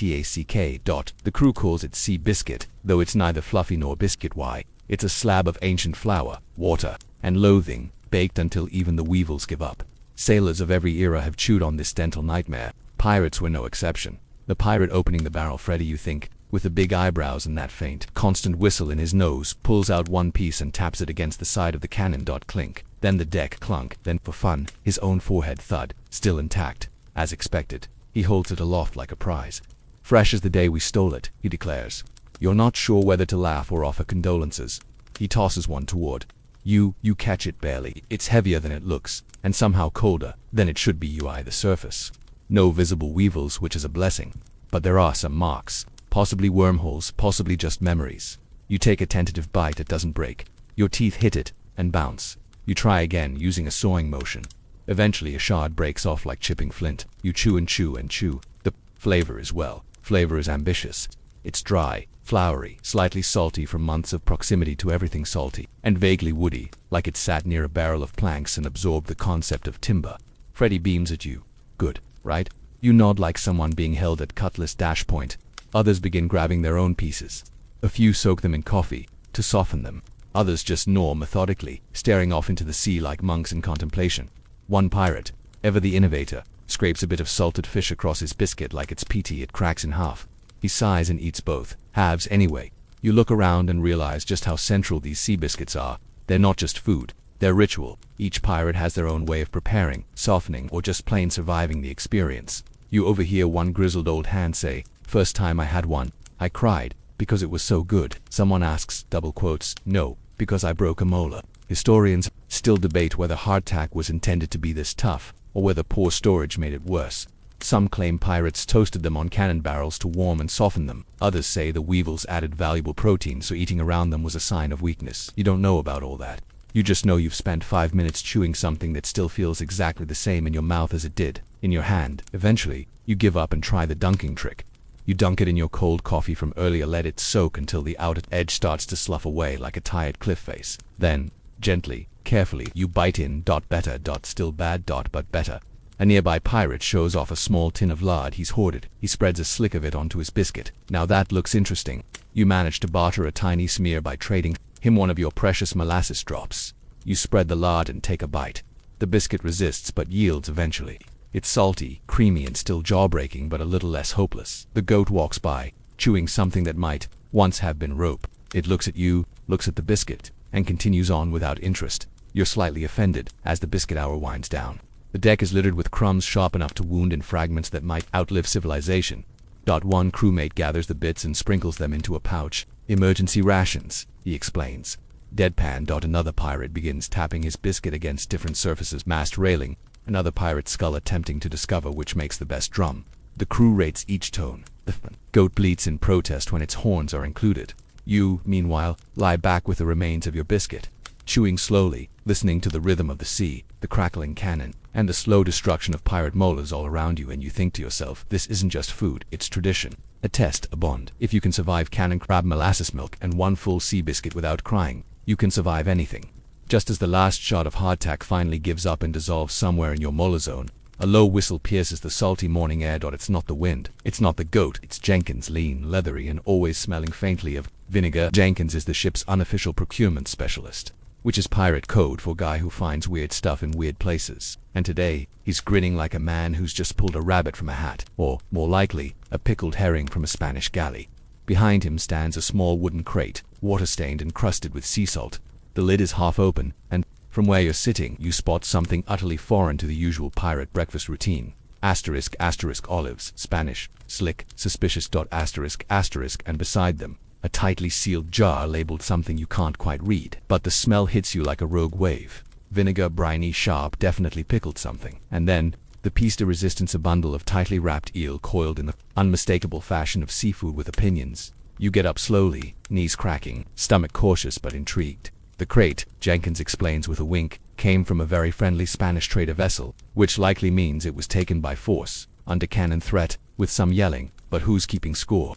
The crew calls it sea biscuit, though it's neither fluffy nor biscuit. Why? It's a slab of ancient flour, water, and loathing, baked until even the weevils give up. Sailors of every era have chewed on this dental nightmare. Pirates were no exception. The pirate opening the barrel, Freddy, you think, with the big eyebrows and that faint, constant whistle in his nose, pulls out one piece and taps it against the side of the cannon. Clink. Then the deck clunk. Then, for fun, his own forehead thud, still intact. As expected, he holds it aloft like a prize. Fresh as the day we stole it, he declares. You're not sure whether to laugh or offer condolences. He tosses one toward you. You catch it barely. It's heavier than it looks, and somehow colder than it should be. You eye the surface. No visible weevils, which is a blessing. But there are some marks. Possibly wormholes, possibly just memories. You take a tentative bite, it doesn't break. Your teeth hit it, and bounce. You try again, using a sawing motion. Eventually a shard breaks off like chipping flint. You chew and chew and chew. The flavor is ambitious. It's dry, floury, slightly salty from months of proximity to everything salty, and vaguely woody, like it sat near a barrel of planks and absorbed the concept of timber. Freddy beams at you. Good, right? You nod like someone being held at cutlass dash point. Others begin grabbing their own pieces. A few soak them in coffee, to soften them. Others just gnaw methodically, staring off into the sea like monks in contemplation. One pirate, ever the innovator, scrapes a bit of salted fish across his biscuit like it's peaty. It cracks in half. He sighs and eats both, halves anyway. You look around and realize just how central these sea biscuits are. They're not just food, they're ritual. Each pirate has their own way of preparing, softening, or just plain surviving the experience. You overhear one grizzled old hand say, "First time I had one, I cried, because it was so good." Someone asks, double quotes, "No, because I broke a molar." Historians still debate whether hardtack was intended to be this tough, or whether poor storage made it worse. Some claim pirates toasted them on cannon barrels to warm and soften them. Others say the weevils added valuable protein, so eating around them was a sign of weakness. You don't know about all that. You just know you've spent 5 minutes chewing something that still feels exactly the same in your mouth as it did in your hand. Eventually, you give up and try the dunking trick. You dunk it in your cold coffee from earlier, let it soak until the outer edge starts to slough away like a tired cliff face. Then, gently, carefully, you bite in. Better. Still bad. But better. A nearby pirate shows off a small tin of lard he's hoarded. He spreads a slick of it onto his biscuit. Now that looks interesting. You manage to barter a tiny smear by trading him one of your precious molasses drops. You spread the lard and take a bite. The biscuit resists but yields eventually. It's salty, creamy, and still jaw-breaking, but a little less hopeless. The goat walks by, chewing something that might once have been rope. It looks at you, looks at the biscuit, and continues on without interest. You're slightly offended as the biscuit hour winds down. The deck is littered with crumbs sharp enough to wound in fragments that might outlive civilization. One crewmate gathers the bits and sprinkles them into a pouch. Emergency rations, he explains. Deadpan. Another pirate begins tapping his biscuit against different surfaces. Mast railing. Another pirate skull attempting to discover which makes the best drum. The crew rates each tone. The goat bleats in protest when its horns are included. You, meanwhile, lie back with the remains of your biscuit, chewing slowly, listening to the rhythm of the sea, the crackling cannon, and the slow destruction of pirate molars all around you, and you think to yourself, this isn't just food, it's tradition. A test, a bond. If you can survive cannon crab molasses milk and one full sea biscuit without crying, you can survive anything. Just as the last shot of hardtack finally gives up and dissolves somewhere in your molar zone, a low whistle pierces the salty morning air. It's not the wind, it's not the goat, it's Jenkins, lean, leathery, and always smelling faintly of vinegar. Jenkins is the ship's unofficial procurement specialist, which is pirate code for guy who finds weird stuff in weird places. And today, he's grinning like a man who's just pulled a rabbit from a hat, or, more likely, a pickled herring from a Spanish galley. Behind him stands a small wooden crate, water-stained and crusted with sea salt. The lid is half open, and from where you're sitting, you spot something utterly foreign to the usual pirate breakfast routine. Asterisk, asterisk, olives, Spanish, slick, suspicious. Asterisk, asterisk, and beside them, a tightly sealed jar labeled something you can't quite read. But the smell hits you like a rogue wave. Vinegar, briny, sharp, definitely pickled something. And then, the piece de resistance, a bundle of tightly wrapped eel coiled in the unmistakable fashion of seafood with opinions. You get up slowly, knees cracking, stomach cautious but intrigued. The crate, Jenkins explains with a wink, came from a very friendly Spanish trader vessel, which likely means it was taken by force, under cannon threat, with some yelling, but who's keeping score?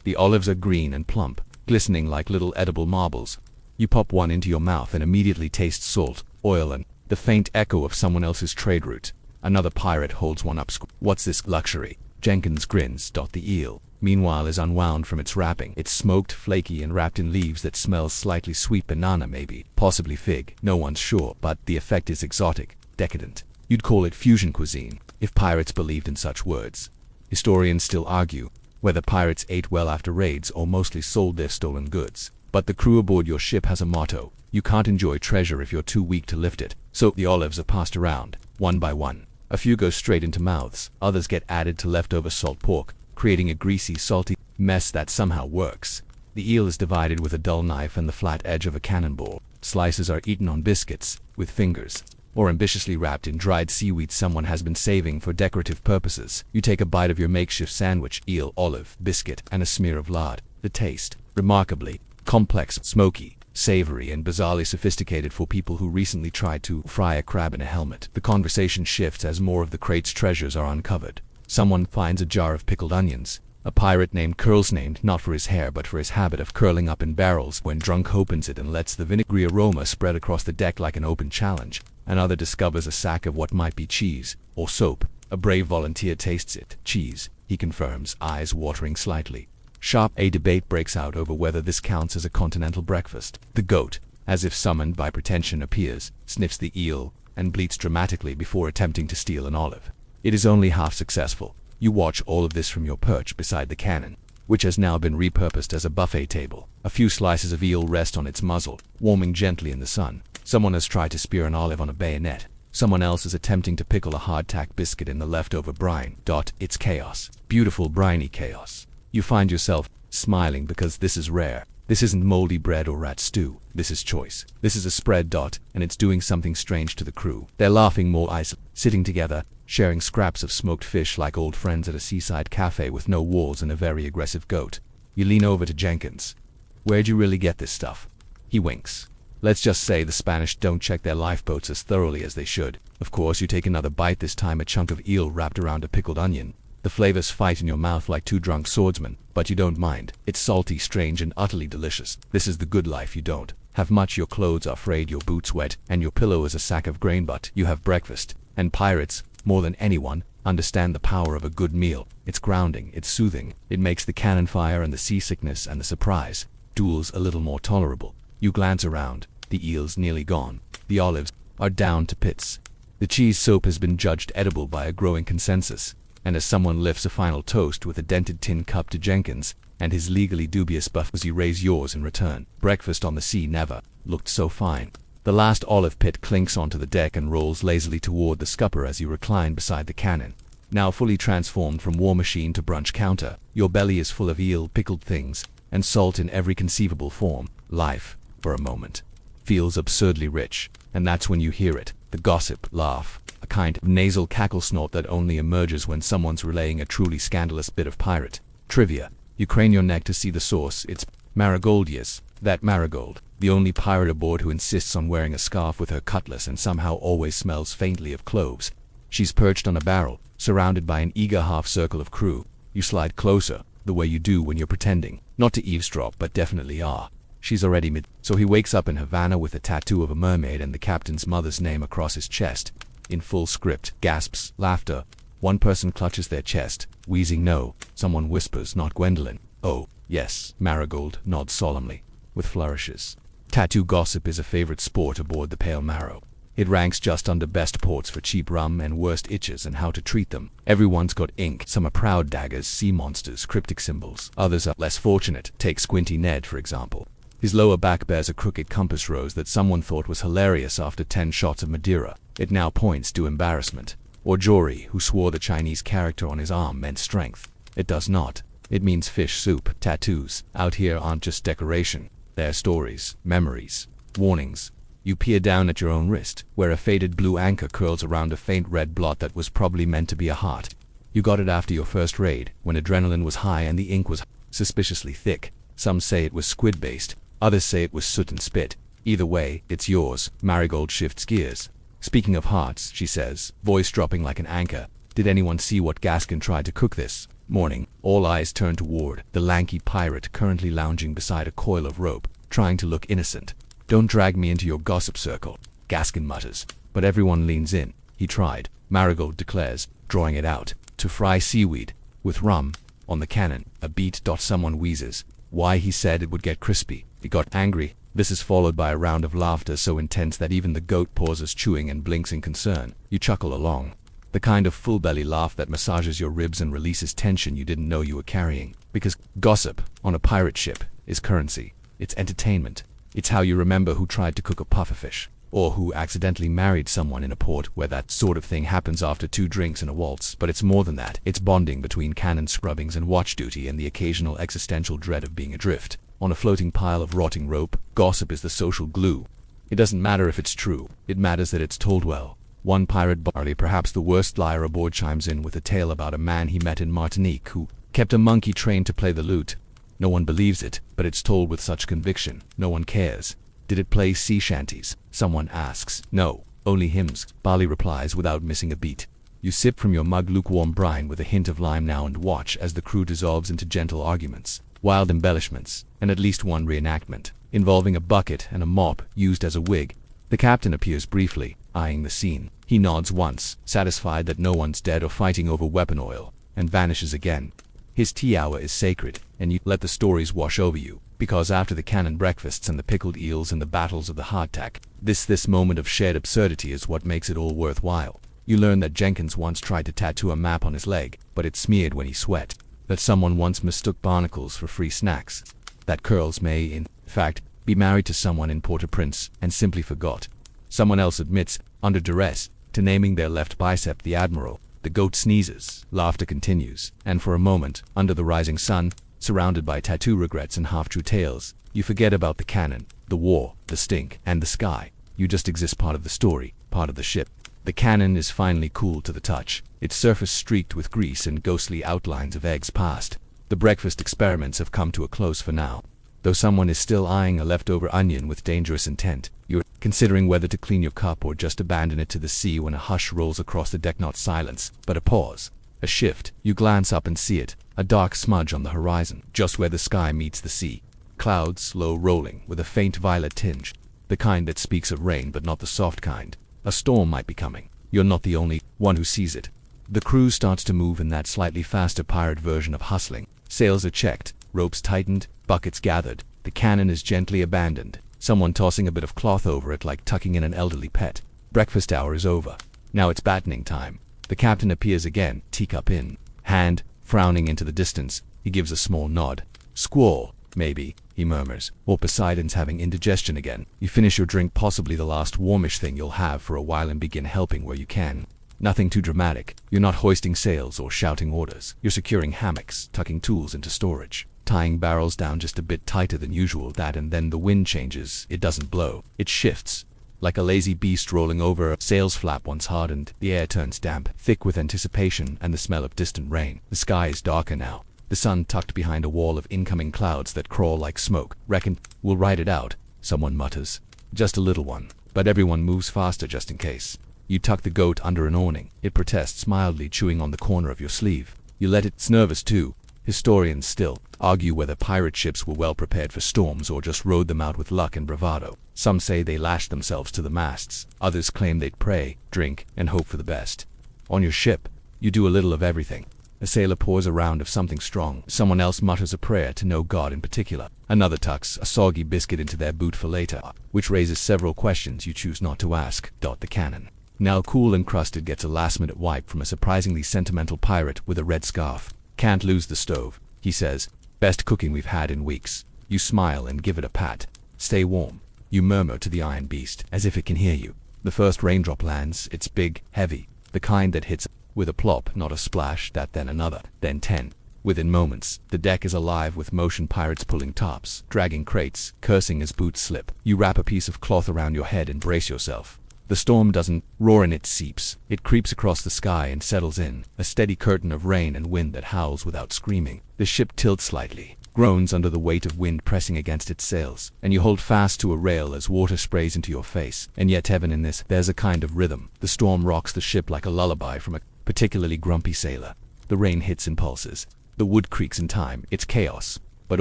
The olives are green and plump, glistening like little edible marbles. You pop one into your mouth and immediately taste salt, oil, and the faint echo of someone else's trade route. Another pirate holds one up. What's this luxury? Jenkins grins. The eel, meanwhile, is unwound from its wrapping. It's smoked, flaky, and wrapped in leaves that smell slightly sweet, banana maybe, possibly fig, no one's sure, but the effect is exotic, decadent. You'd call it fusion cuisine, if pirates believed in such words. Historians still argue whether pirates ate well after raids or mostly sold their stolen goods. But the crew aboard your ship has a motto: you can't enjoy treasure if you're too weak to lift it. So the olives are passed around, one by one. A few go straight into mouths, others get added to leftover salt pork, creating a greasy, salty mess that somehow works. The eel is divided with a dull knife and the flat edge of a cannonball. Slices are eaten on biscuits, with fingers, or ambitiously wrapped in dried seaweed someone has been saving for decorative purposes. You take a bite of your makeshift sandwich, eel, olive, biscuit, and a smear of lard. The taste, remarkably complex, smoky, savory, and bizarrely sophisticated for people who recently tried to fry a crab in a helmet. The conversation shifts as more of the crate's treasures are uncovered. Someone finds a jar of pickled onions. A pirate named Curls, named not for his hair but for his habit of curling up in barrels when drunk, opens it and lets the vinegary aroma spread across the deck like an open challenge. Another discovers a sack of what might be cheese, or soap. A brave volunteer tastes it. Cheese, he confirms, eyes watering slightly. Sharp, a debate breaks out over whether this counts as a continental breakfast. The goat, as if summoned by pretension, appears, sniffs the eel, and bleats dramatically before attempting to steal an olive. It is only half successful. You watch all of this from your perch beside the cannon, which has now been repurposed as a buffet table. A few slices of eel rest on its muzzle, warming gently in the sun. Someone has tried to spear an olive on a bayonet. Someone else is attempting to pickle a hardtack biscuit in the leftover brine. It's chaos. Beautiful briny chaos. You find yourself smiling because this is rare. This isn't moldy bread or rat stew. This is choice. This is a spread. And it's doing something strange to the crew. They're laughing more isolated, sitting together, sharing scraps of smoked fish like old friends at a seaside cafe with no walls and a very aggressive goat. You lean over to Jenkins. Where'd you really get this stuff? He winks. Let's just say the Spanish don't check their lifeboats as thoroughly as they should. Of course, you take another bite, this time a chunk of eel wrapped around a pickled onion. The flavors fight in your mouth like two drunk swordsmen, but you don't mind. It's salty, strange, and utterly delicious. This is the good life. You don't have much, your clothes are frayed, your boots wet, and your pillow is a sack of grain, but you have breakfast. And pirates, more than anyone, understand the power of a good meal. It's grounding, it's soothing, it makes the cannon fire and the seasickness and the surprise duels a little more tolerable. You glance around. The eel's nearly gone. The olives are down to pits. The cheese soap has been judged edible by a growing consensus. And as someone lifts a final toast with a dented tin cup to Jenkins and his legally dubious buffers, you raise yours in return. Breakfast on the sea never looked so fine. The last olive pit clinks onto the deck and rolls lazily toward the scupper as you recline beside the cannon. now fully transformed from war machine to brunch counter. Your belly is full of eel, pickled things, and salt in every conceivable form. Life, for a moment, feels absurdly rich, and that's when you hear it, the gossip laugh, a kind of nasal cackle snort that only emerges when someone's relaying a truly scandalous bit of pirate trivia. You crane your neck to see the source. It's Marigold, yes, that Marigold, the only pirate aboard who insists on wearing a scarf with her cutlass and somehow always smells faintly of cloves. She's perched on a barrel, surrounded by an eager half-circle of crew. You slide closer, the way you do when you're pretending not to eavesdrop but definitely are. She's already mid. So he wakes up in Havana with a tattoo of a mermaid and the captain's mother's name across his chest. In full script, gasps, laughter. One person clutches their chest, wheezing no. Someone whispers, not Gwendolyn. Oh, yes. Marigold nods solemnly, with flourishes. Tattoo gossip is a favorite sport aboard the Pale Marrow. It ranks just under best ports for cheap rum and worst itches and how to treat them. Everyone's got ink. Some are proud daggers, sea monsters, cryptic symbols. Others are less fortunate. Take Squinty Ned, for example. His lower back bears a crooked compass rose that someone thought was hilarious after 10 shots of Madeira. It now points to embarrassment. Or Jory, who swore the Chinese character on his arm meant strength. It does not. It means fish soup. Tattoos out here aren't just decoration. They're stories, memories, warnings. You peer down at your own wrist, where a faded blue anchor curls around a faint red blot that was probably meant to be a heart. You got it after your first raid, when adrenaline was high and the ink was suspiciously thick. Some say it was squid-based, others say it was soot and spit. Either way, it's yours. Marigold shifts gears. Speaking of hearts, she says, voice dropping like an anchor, did anyone see what Gaskin tried to cook this morning? All eyes turn toward the lanky pirate currently lounging beside a coil of rope, trying to look innocent. Don't drag me into your gossip circle, Gaskin mutters, but everyone leans in. He tried, Marigold declares, drawing it out, to fry seaweed, with rum, on the cannon. A beat. Someone wheezes. Why, he said it would get crispy. He got angry. This is followed by a round of laughter so intense that even the goat pauses chewing and blinks in concern. You chuckle along. The kind of full-belly laugh that massages your ribs and releases tension you didn't know you were carrying. Because gossip, on a pirate ship, is currency. It's entertainment. It's how you remember who tried to cook a pufferfish, or who accidentally married someone in a port where that sort of thing happens after 2 drinks and a waltz. But it's more than that. It's bonding between cannon scrubbings and watch duty and the occasional existential dread of being adrift on a floating pile of rotting rope. Gossip is the social glue. It doesn't matter if it's true. It matters that it's told well. One pirate, Barley, perhaps the worst liar aboard, chimes in with a tale about a man he met in Martinique who kept a monkey trained to play the lute. No one believes it, but it's told with such conviction. No one cares. Did it play sea shanties? Someone asks. No, only hymns, Barley replies without missing a beat. You sip from your mug lukewarm brine with a hint of lime now and watch as the crew dissolves into gentle arguments, wild embellishments, and at least one reenactment, involving a bucket and a mop used as a wig. The captain appears briefly, eyeing the scene. He nods once, satisfied that no one's dead or fighting over weapon oil, and vanishes again. His tea hour is sacred, and you let the stories wash over you, because after the cannon breakfasts and the pickled eels and the battles of the hardtack, this moment of shared absurdity is what makes it all worthwhile. You learn that Jenkins once tried to tattoo a map on his leg, but it smeared when he sweat. That someone once mistook barnacles for free snacks. That Curls may, in fact, be married to someone in Port-au-Prince and simply forgot. Someone else admits, under duress, to naming their left bicep the Admiral. The goat sneezes, laughter continues, and for a moment, under the rising sun, surrounded by tattoo regrets and half-true tales, you forget about the cannon, the war, the stink, and the sky. You just exist, part of the story, part of the ship. The cannon is finally cooled to the touch, its surface streaked with grease and ghostly outlines of eggs past. The breakfast experiments have come to a close for now. Though someone is still eyeing a leftover onion with dangerous intent, you're considering whether to clean your cup or just abandon it to the sea when a hush rolls across the deck. Not silence, but a pause. A shift. You glance up and see it, a dark smudge on the horizon, just where the sky meets the sea. Clouds slow rolling, with a faint violet tinge. The kind that speaks of rain, but not the soft kind. A storm might be coming. You're not the only one who sees it. The crew starts to move in that slightly faster pirate version of hustling. Sails are checked, ropes tightened, buckets gathered. The cannon is gently abandoned, someone tossing a bit of cloth over it like tucking in an elderly pet. Breakfast hour is over. Now it's battening time. The captain appears again, teacup in hand, frowning into the distance. He gives a small nod. Squall, maybe, he murmurs, or Poseidon's having indigestion again. You finish your drink, possibly the last warmish thing you'll have for a while, and begin helping where you can. Nothing too dramatic. You're not hoisting sails or shouting orders. You're securing hammocks, tucking tools into storage, tying barrels down just a bit tighter than usual. That and then the wind changes. It doesn't blow. It shifts. Like a lazy beast rolling over. Sails flap once hardened. The air turns damp, thick with anticipation and the smell of distant rain. The sky is darker now. The sun tucked behind a wall of incoming clouds that crawl like smoke. Reckon we'll ride it out, someone mutters. Just a little one. But everyone moves faster just in case. You tuck the goat under an awning. It protests mildly, chewing on the corner of your sleeve. You let it. It's nervous too. Historians still argue whether pirate ships were well prepared for storms or just rode them out with luck and bravado. Some say they lashed themselves to the masts. Others claim they'd pray, drink, and hope for the best. On your ship, you do a little of everything. A sailor pours a round of something strong. Someone else mutters a prayer to no god in particular. Another tucks a soggy biscuit into their boot for later, which raises several questions you choose not to ask. The cannon, now cool and crusted, gets a last-minute wipe from a surprisingly sentimental pirate with a red scarf. Can't lose the stove, he says. Best cooking we've had in weeks. You smile and give it a pat. Stay warm, you murmur to the iron beast, as if it can hear you. The first raindrop lands. It's big, heavy, the kind that hits with a plop, not a splash. That, then another, then 10. Within moments, the deck is alive with motion. Pirates pulling tops, dragging crates, cursing as boots slip. You wrap a piece of cloth around your head and brace yourself. The storm doesn't roar in, it seeps. It creeps across the sky and settles in, a steady curtain of rain and wind that howls without screaming. The ship tilts slightly, groans under the weight of wind pressing against its sails, and you hold fast to a rail as water sprays into your face. And yet, heaven in this, there's a kind of rhythm. The storm rocks the ship like a lullaby from a particularly grumpy sailor. The rain hits in pulses. The wood creaks in time. It's chaos, but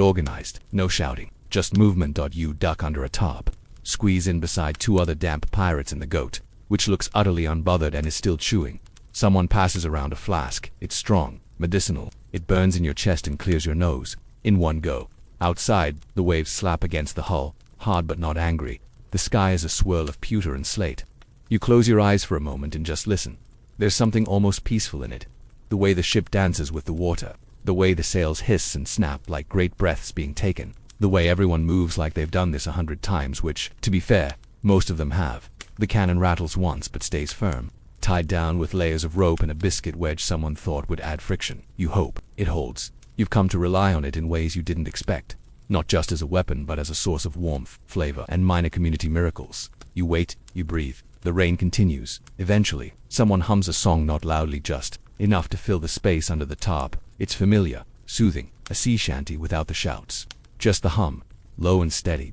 organized. No shouting, just movement. You duck under a tarp, squeeze in beside two other damp pirates and the goat, which looks utterly unbothered and is still chewing. Someone passes around a flask. It's strong, medicinal. It burns in your chest and clears your nose in one go. Outside, the waves slap against the hull, hard but not angry. The sky is a swirl of pewter and slate. You close your eyes for a moment and just listen. There's something almost peaceful in it. The way the ship dances with the water. The way the sails hiss and snap like great breaths being taken. The way everyone moves like they've done this 100 times, which, to be fair, most of them have. The cannon rattles once but stays firm, tied down with layers of rope and a biscuit wedge someone thought would add friction. You hope it holds. You've come to rely on it in ways you didn't expect. Not just as a weapon, but as a source of warmth, flavor, and minor community miracles. You wait, you breathe. The rain continues. Eventually, someone hums a song, not loudly, just enough to fill the space under the tarp. It's familiar, soothing, a sea shanty without the shouts. Just the hum, low and steady.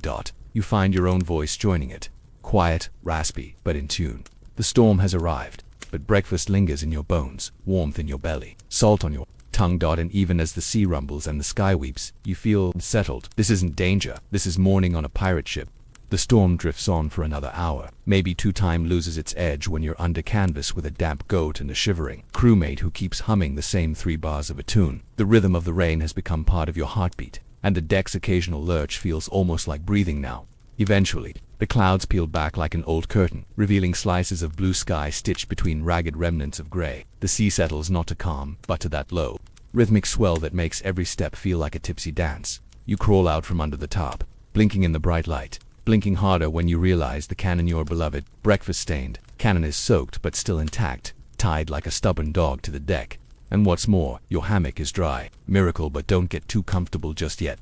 You find your own voice joining it. Quiet, raspy, but in tune. The storm has arrived, but breakfast lingers in your bones, warmth in your belly, salt on your tongue. And even as the sea rumbles and the sky weeps, you feel settled. This isn't danger. This is morning on a pirate ship. The storm drifts on for another hour, maybe two. Time loses its edge when you're under canvas with a damp goat and a shivering crewmate who keeps humming the same 3 bars of a tune. The rhythm of the rain has become part of your heartbeat, and the deck's occasional lurch feels almost like breathing now. Eventually, the clouds peel back like an old curtain, revealing slices of blue sky stitched between ragged remnants of gray. The sea settles not to calm, but to that low, rhythmic swell that makes every step feel like a tipsy dance. You crawl out from under the tarp, blinking in the bright light. Blinking harder when you realize the cannon, your beloved, breakfast-stained cannon, is soaked but still intact, tied like a stubborn dog to the deck. And what's more, your hammock is dry. Miracle, but don't get too comfortable just yet.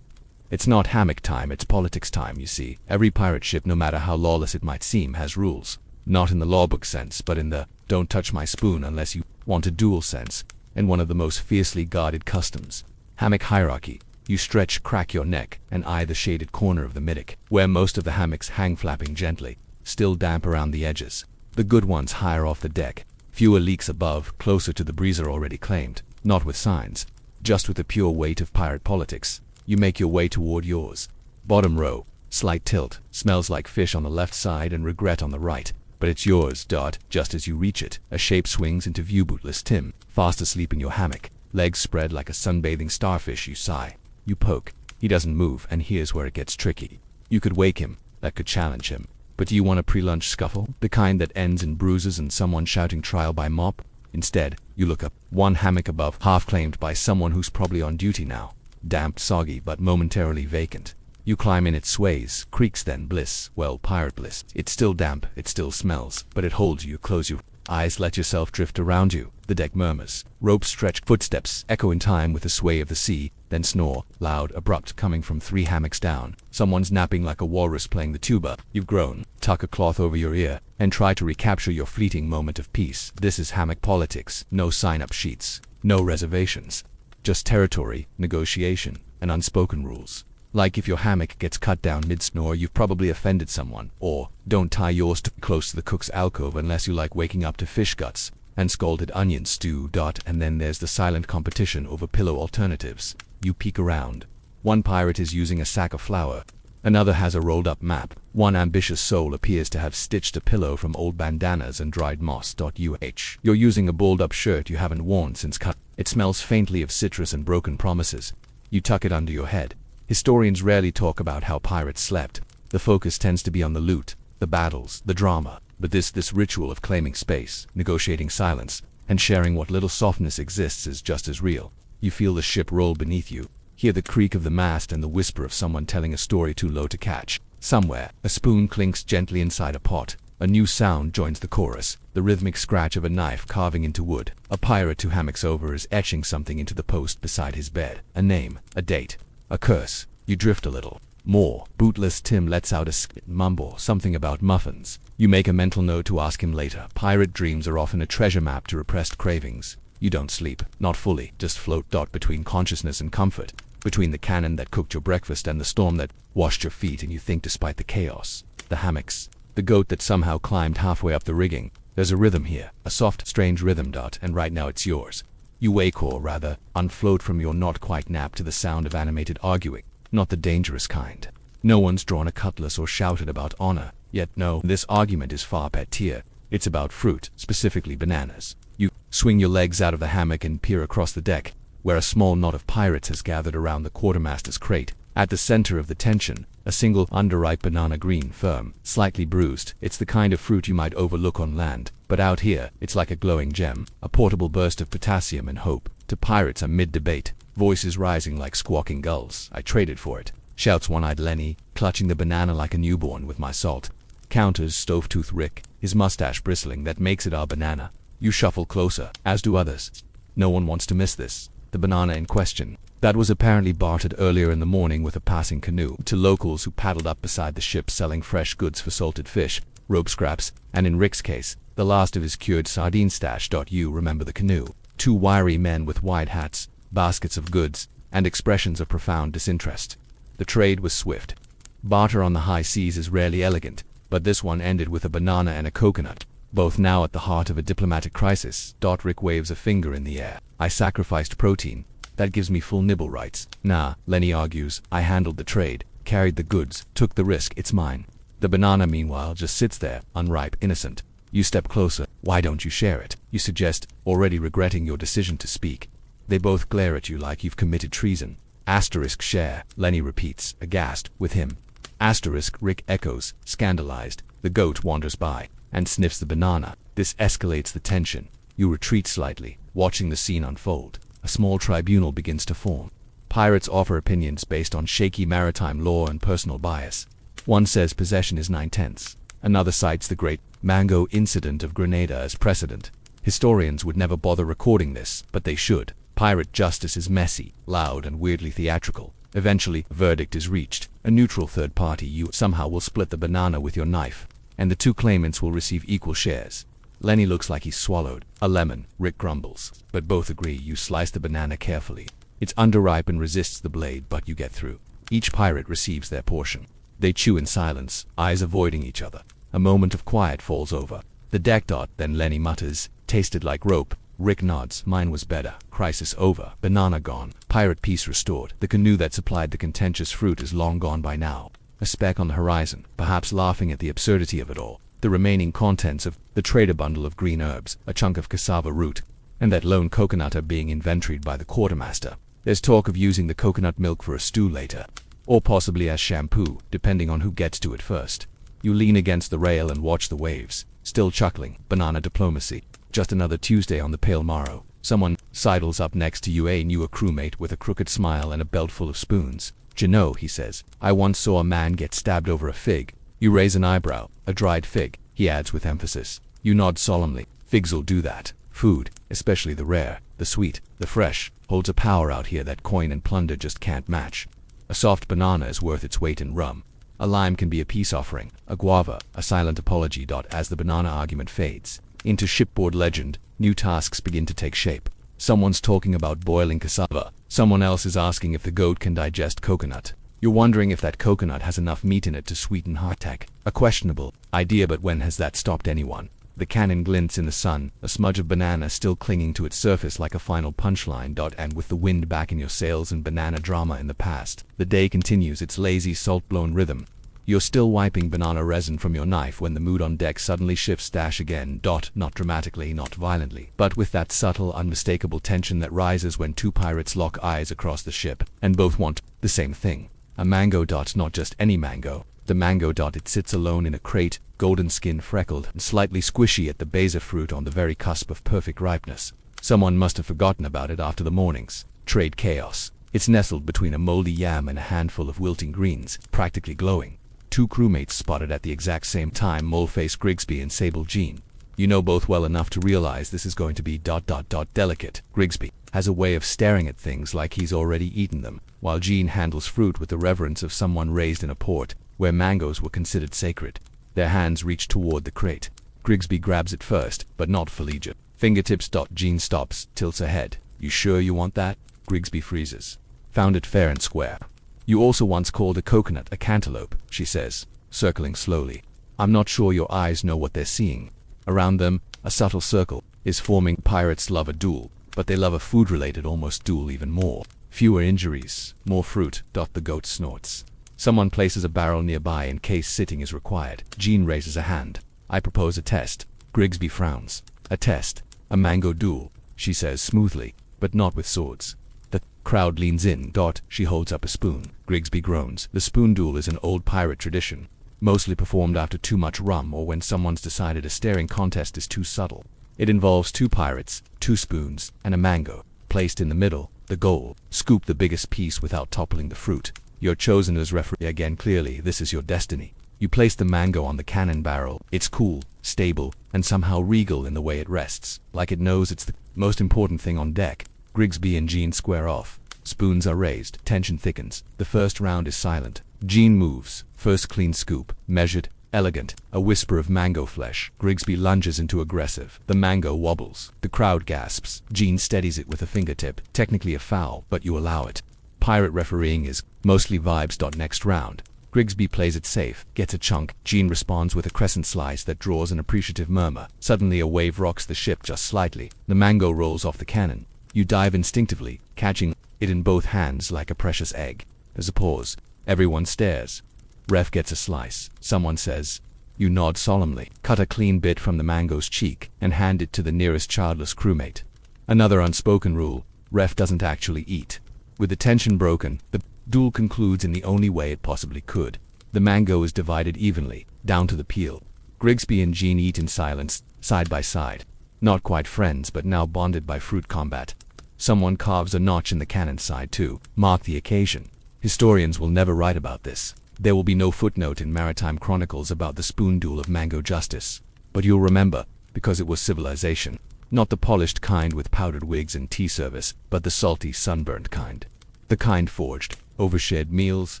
It's not hammock time, it's politics time, you see. Every pirate ship, no matter how lawless it might seem, has rules. Not in the lawbook sense, but in the don't touch my spoon unless you want a duel sense, and one of the most fiercely guarded customs. Hammock hierarchy. You stretch, crack your neck, and eye the shaded corner of the middeck, where most of the hammocks hang flapping gently, still damp around the edges. The good ones higher off the deck, fewer leaks above, closer to the breezer already claimed, not with signs, just with the pure weight of pirate politics. You make your way toward yours. Bottom row, slight tilt, smells like fish on the left side and regret on the right, but it's yours. Just as you reach it, a shape swings into view. Bootless Tim, fast asleep in your hammock, legs spread like a sunbathing starfish. You sigh. You poke. He doesn't move, and here's where it gets tricky. You could wake him. That could challenge him. But do you want a pre-lunch scuffle? The kind that ends in bruises and someone shouting trial by mop? Instead, you look up. One hammock above, half claimed by someone who's probably on duty now. Damp, soggy, but momentarily vacant. You climb in. It sways, creaks, then bliss. Well, pirate bliss. It's still damp, it still smells, but it holds you. Close your eyes let yourself drift around you. The deck murmurs. Ropes stretch, footsteps echo in time with the sway of the sea, then snore, loud, abrupt, coming from 3 hammocks down. Someone's napping like a walrus playing the tuba. You've grown. Tuck a cloth over your ear and try to recapture your fleeting moment of peace. This is hammock politics. No sign-up sheets. No reservations. Just territory, negotiation, and unspoken rules. Like if your hammock gets cut down mid-snore, you've probably offended someone. Or, don't tie yours too close to the cook's alcove unless you like waking up to fish guts and scalded onion stew. And then there's the silent competition over pillow alternatives. You peek around. One pirate is using a sack of flour. Another has a rolled-up map. One ambitious soul appears to have stitched a pillow from old bandanas and dried moss. You're using a balled-up shirt you haven't worn since cut. It smells faintly of citrus and broken promises. You tuck it under your head. Historians rarely talk about how pirates slept. The focus tends to be on the loot, the battles, the drama. But this ritual of claiming space, negotiating silence, and sharing what little softness exists is just as real. You feel the ship roll beneath you. Hear the creak of the mast and the whisper of someone telling a story too low to catch. Somewhere, a spoon clinks gently inside a pot. A new sound joins the chorus, the rhythmic scratch of a knife carving into wood. A pirate 2 hammocks over is etching something into the post beside his bed. A name, a date, a curse. You drift a little. More. Bootless Tim lets out a mumble, something about muffins. You make a mental note to ask him later. Pirate dreams are often a treasure map to repressed cravings. You don't sleep. Not fully. Just float. Between consciousness and comfort. Between the cannon that cooked your breakfast and the storm that washed your feet, and you think despite the chaos. The hammocks. The goat that somehow climbed halfway up the rigging. There's a rhythm here. A soft, strange rhythm. And right now it's yours. You wake, or rather, unfloat from your not quite nap to the sound of animated arguing. Not the dangerous kind. No one's drawn a cutlass or shouted about honor. Yet no, this argument is far pettier. It's about fruit, specifically bananas. You swing your legs out of the hammock and peer across the deck, where a small knot of pirates has gathered around the quartermaster's crate. At the center of the tension, a single underripe banana, green, firm, slightly bruised. It's the kind of fruit you might overlook on land, but out here, it's like a glowing gem, a portable burst of potassium and hope. To pirates amid debate, voices rising like squawking gulls. I traded for it, shouts one-eyed Lenny, clutching the banana like a newborn. With my salt, counters stove-tooth Rick, his mustache bristling. That makes it our banana. You shuffle closer, as do others. No one wants to miss this. The banana in question, that was apparently bartered earlier in the morning with a passing canoe, to locals who paddled up beside the ship selling fresh goods for salted fish, rope scraps, and in Rick's case, the last of his cured sardine stash. You remember the canoe. 2 wiry men with wide hats, baskets of goods, and expressions of profound disinterest. The trade was swift. Barter on the high seas is rarely elegant, but this one ended with a banana and a coconut, both now at the heart of a diplomatic crisis. Rick waves a finger in the air. I sacrificed protein. That gives me full nibble rights. Nah, Lenny argues. I handled the trade, carried the goods, took the risk. It's mine. The banana, meanwhile, just sits there, unripe, innocent. You step closer. Why don't you share it? You suggest, already regretting your decision to speak. They both glare at you like you've committed treason. Asterisk share, Lenny repeats, aghast, with him. Asterisk, Rick echoes, scandalized. The goat wanders by and sniffs the banana. This escalates the tension. You retreat slightly, watching the scene unfold. A small tribunal begins to form. Pirates offer opinions based on shaky maritime law and personal bias. One says possession is 9/10. Another cites the Great Mango Incident of Grenada as precedent. Historians would never bother recording this, but they should. Pirate justice is messy, loud, and weirdly theatrical. Eventually, a verdict is reached. A neutral third party, you somehow, will split the banana with your knife, and the 2 claimants will receive equal shares. Lenny looks like he's swallowed a lemon. Rick grumbles, but both agree. You slice the banana carefully. It's underripe and resists the blade, but you get through. Each pirate receives their portion. They chew in silence, eyes avoiding each other. A moment of quiet falls over the deck. Then Lenny mutters, tasted like rope. Rick nods. Mine was better. Crisis over. Banana gone. Pirate peace restored. The canoe that supplied the contentious fruit is long gone by now. A speck on the horizon, perhaps laughing at the absurdity of it all. The remaining contents of the trader bundle of green herbs, a chunk of cassava root, and that lone coconut are being inventoried by the quartermaster. There's talk of using the coconut milk for a stew later, or possibly as shampoo, depending on who gets to it first. You lean against the rail and watch the waves, still chuckling. Banana diplomacy. Just another Tuesday on the pale morrow. Someone sidles up next to you, a newer crewmate with a crooked smile and a belt full of spoons. "Jano," he says, "I once saw a man get stabbed over a fig." You raise an eyebrow. "A dried fig," he adds with emphasis. You nod solemnly. Figs'll do that. Food, especially the rare, the sweet, the fresh, holds a power out here that coin and plunder just can't match. A soft banana is worth its weight in rum. A lime can be a peace offering, a guava, a silent apology. As the banana argument fades into shipboard legend, new tasks begin to take shape. Someone's talking about boiling cassava. Someone else is asking if the goat can digest coconut. You're wondering if that coconut has enough meat in it to sweeten hardtack. A questionable idea, but when has that stopped anyone? The cannon glints in the sun, a smudge of banana still clinging to its surface like a final punchline. And with the wind back in your sails and banana drama in the past, the day continues its lazy salt-blown rhythm. You're still wiping banana resin from your knife when the mood on deck suddenly shifts again. Not dramatically, not violently, but with that subtle, unmistakable tension that rises when two pirates lock eyes across the ship, and both want the same thing. A mango. Not just any mango. The mango. It sits alone in a crate, golden skin freckled and slightly squishy at the base of fruit on the very cusp of perfect ripeness. Someone must have forgotten about it after the morning's trade chaos. It's nestled between a moldy yam and a handful of wilting greens, practically glowing. Two crewmates spotted at the exact same time, mole-faced Grigsby and Sable Jean. You know both well enough to realize this is going to be delicate. Grigsby has a way of staring at things like he's already eaten them, while Jean handles fruit with the reverence of someone raised in a port where mangoes were considered sacred. Their hands reach toward the crate. Grigsby grabs it first, but not Felicia. Fingertips. Jean stops, tilts her head. You sure you want that? Grigsby freezes. Found it fair and square. You also once called a coconut a cantaloupe, she says, circling slowly. I'm not sure your eyes know what they're seeing. Around them, a subtle circle is forming. Pirates love a duel, but they love a food-related almost duel even more. Fewer injuries, more fruit. The goat snorts. Someone places a barrel nearby in case sitting is required. Jean raises a hand. I propose a test. Grigsby frowns. A test. A mango duel, she says smoothly, but not with swords. The crowd leans in. She holds up a spoon. Grigsby groans. The spoon duel is an old pirate tradition, mostly performed after too much rum or when someone's decided a staring contest is too subtle. It involves two pirates, two spoons, and a mango, placed in the middle. The goal: scoop the biggest piece without toppling the fruit. You're chosen as referee again. Clearly, this is your destiny. You place the mango on the cannon barrel. It's cool, stable, and somehow regal in the way it rests, like it knows it's the most important thing on deck. Grigsby and Jean square off. Spoons are raised. Tension thickens. The first round is silent. Jean moves. First clean scoop. Measured. Elegant. A whisper of mango flesh. Grigsby lunges into aggressive. The mango wobbles. The crowd gasps. Jean steadies it with a fingertip. Technically a foul, but you allow it. Pirate refereeing is mostly vibes. Next round. Grigsby plays it safe, gets a chunk. Jean responds with a crescent slice that draws an appreciative murmur. Suddenly a wave rocks the ship just slightly. The mango rolls off the cannon. You dive instinctively, catching it in both hands like a precious egg. There's a pause. Everyone stares. Ref gets a slice. Someone says. You nod solemnly. Cut a clean bit from the mango's cheek and hand it to the nearest childless crewmate. Another unspoken rule. Ref doesn't actually eat. With the tension broken, the duel concludes in the only way it possibly could. The mango is divided evenly, down to the peel. Grigsby and Jean eat in silence, side by side. Not quite friends, but now bonded by fruit combat. Someone carves a notch in the cannon side to mark the occasion. Historians will never write about this. There will be no footnote in maritime chronicles about the spoon duel of mango justice. But you'll remember, because it was civilization. Not the polished kind with powdered wigs and tea service, but the salty, sunburnt kind. The kind forged over shared meals,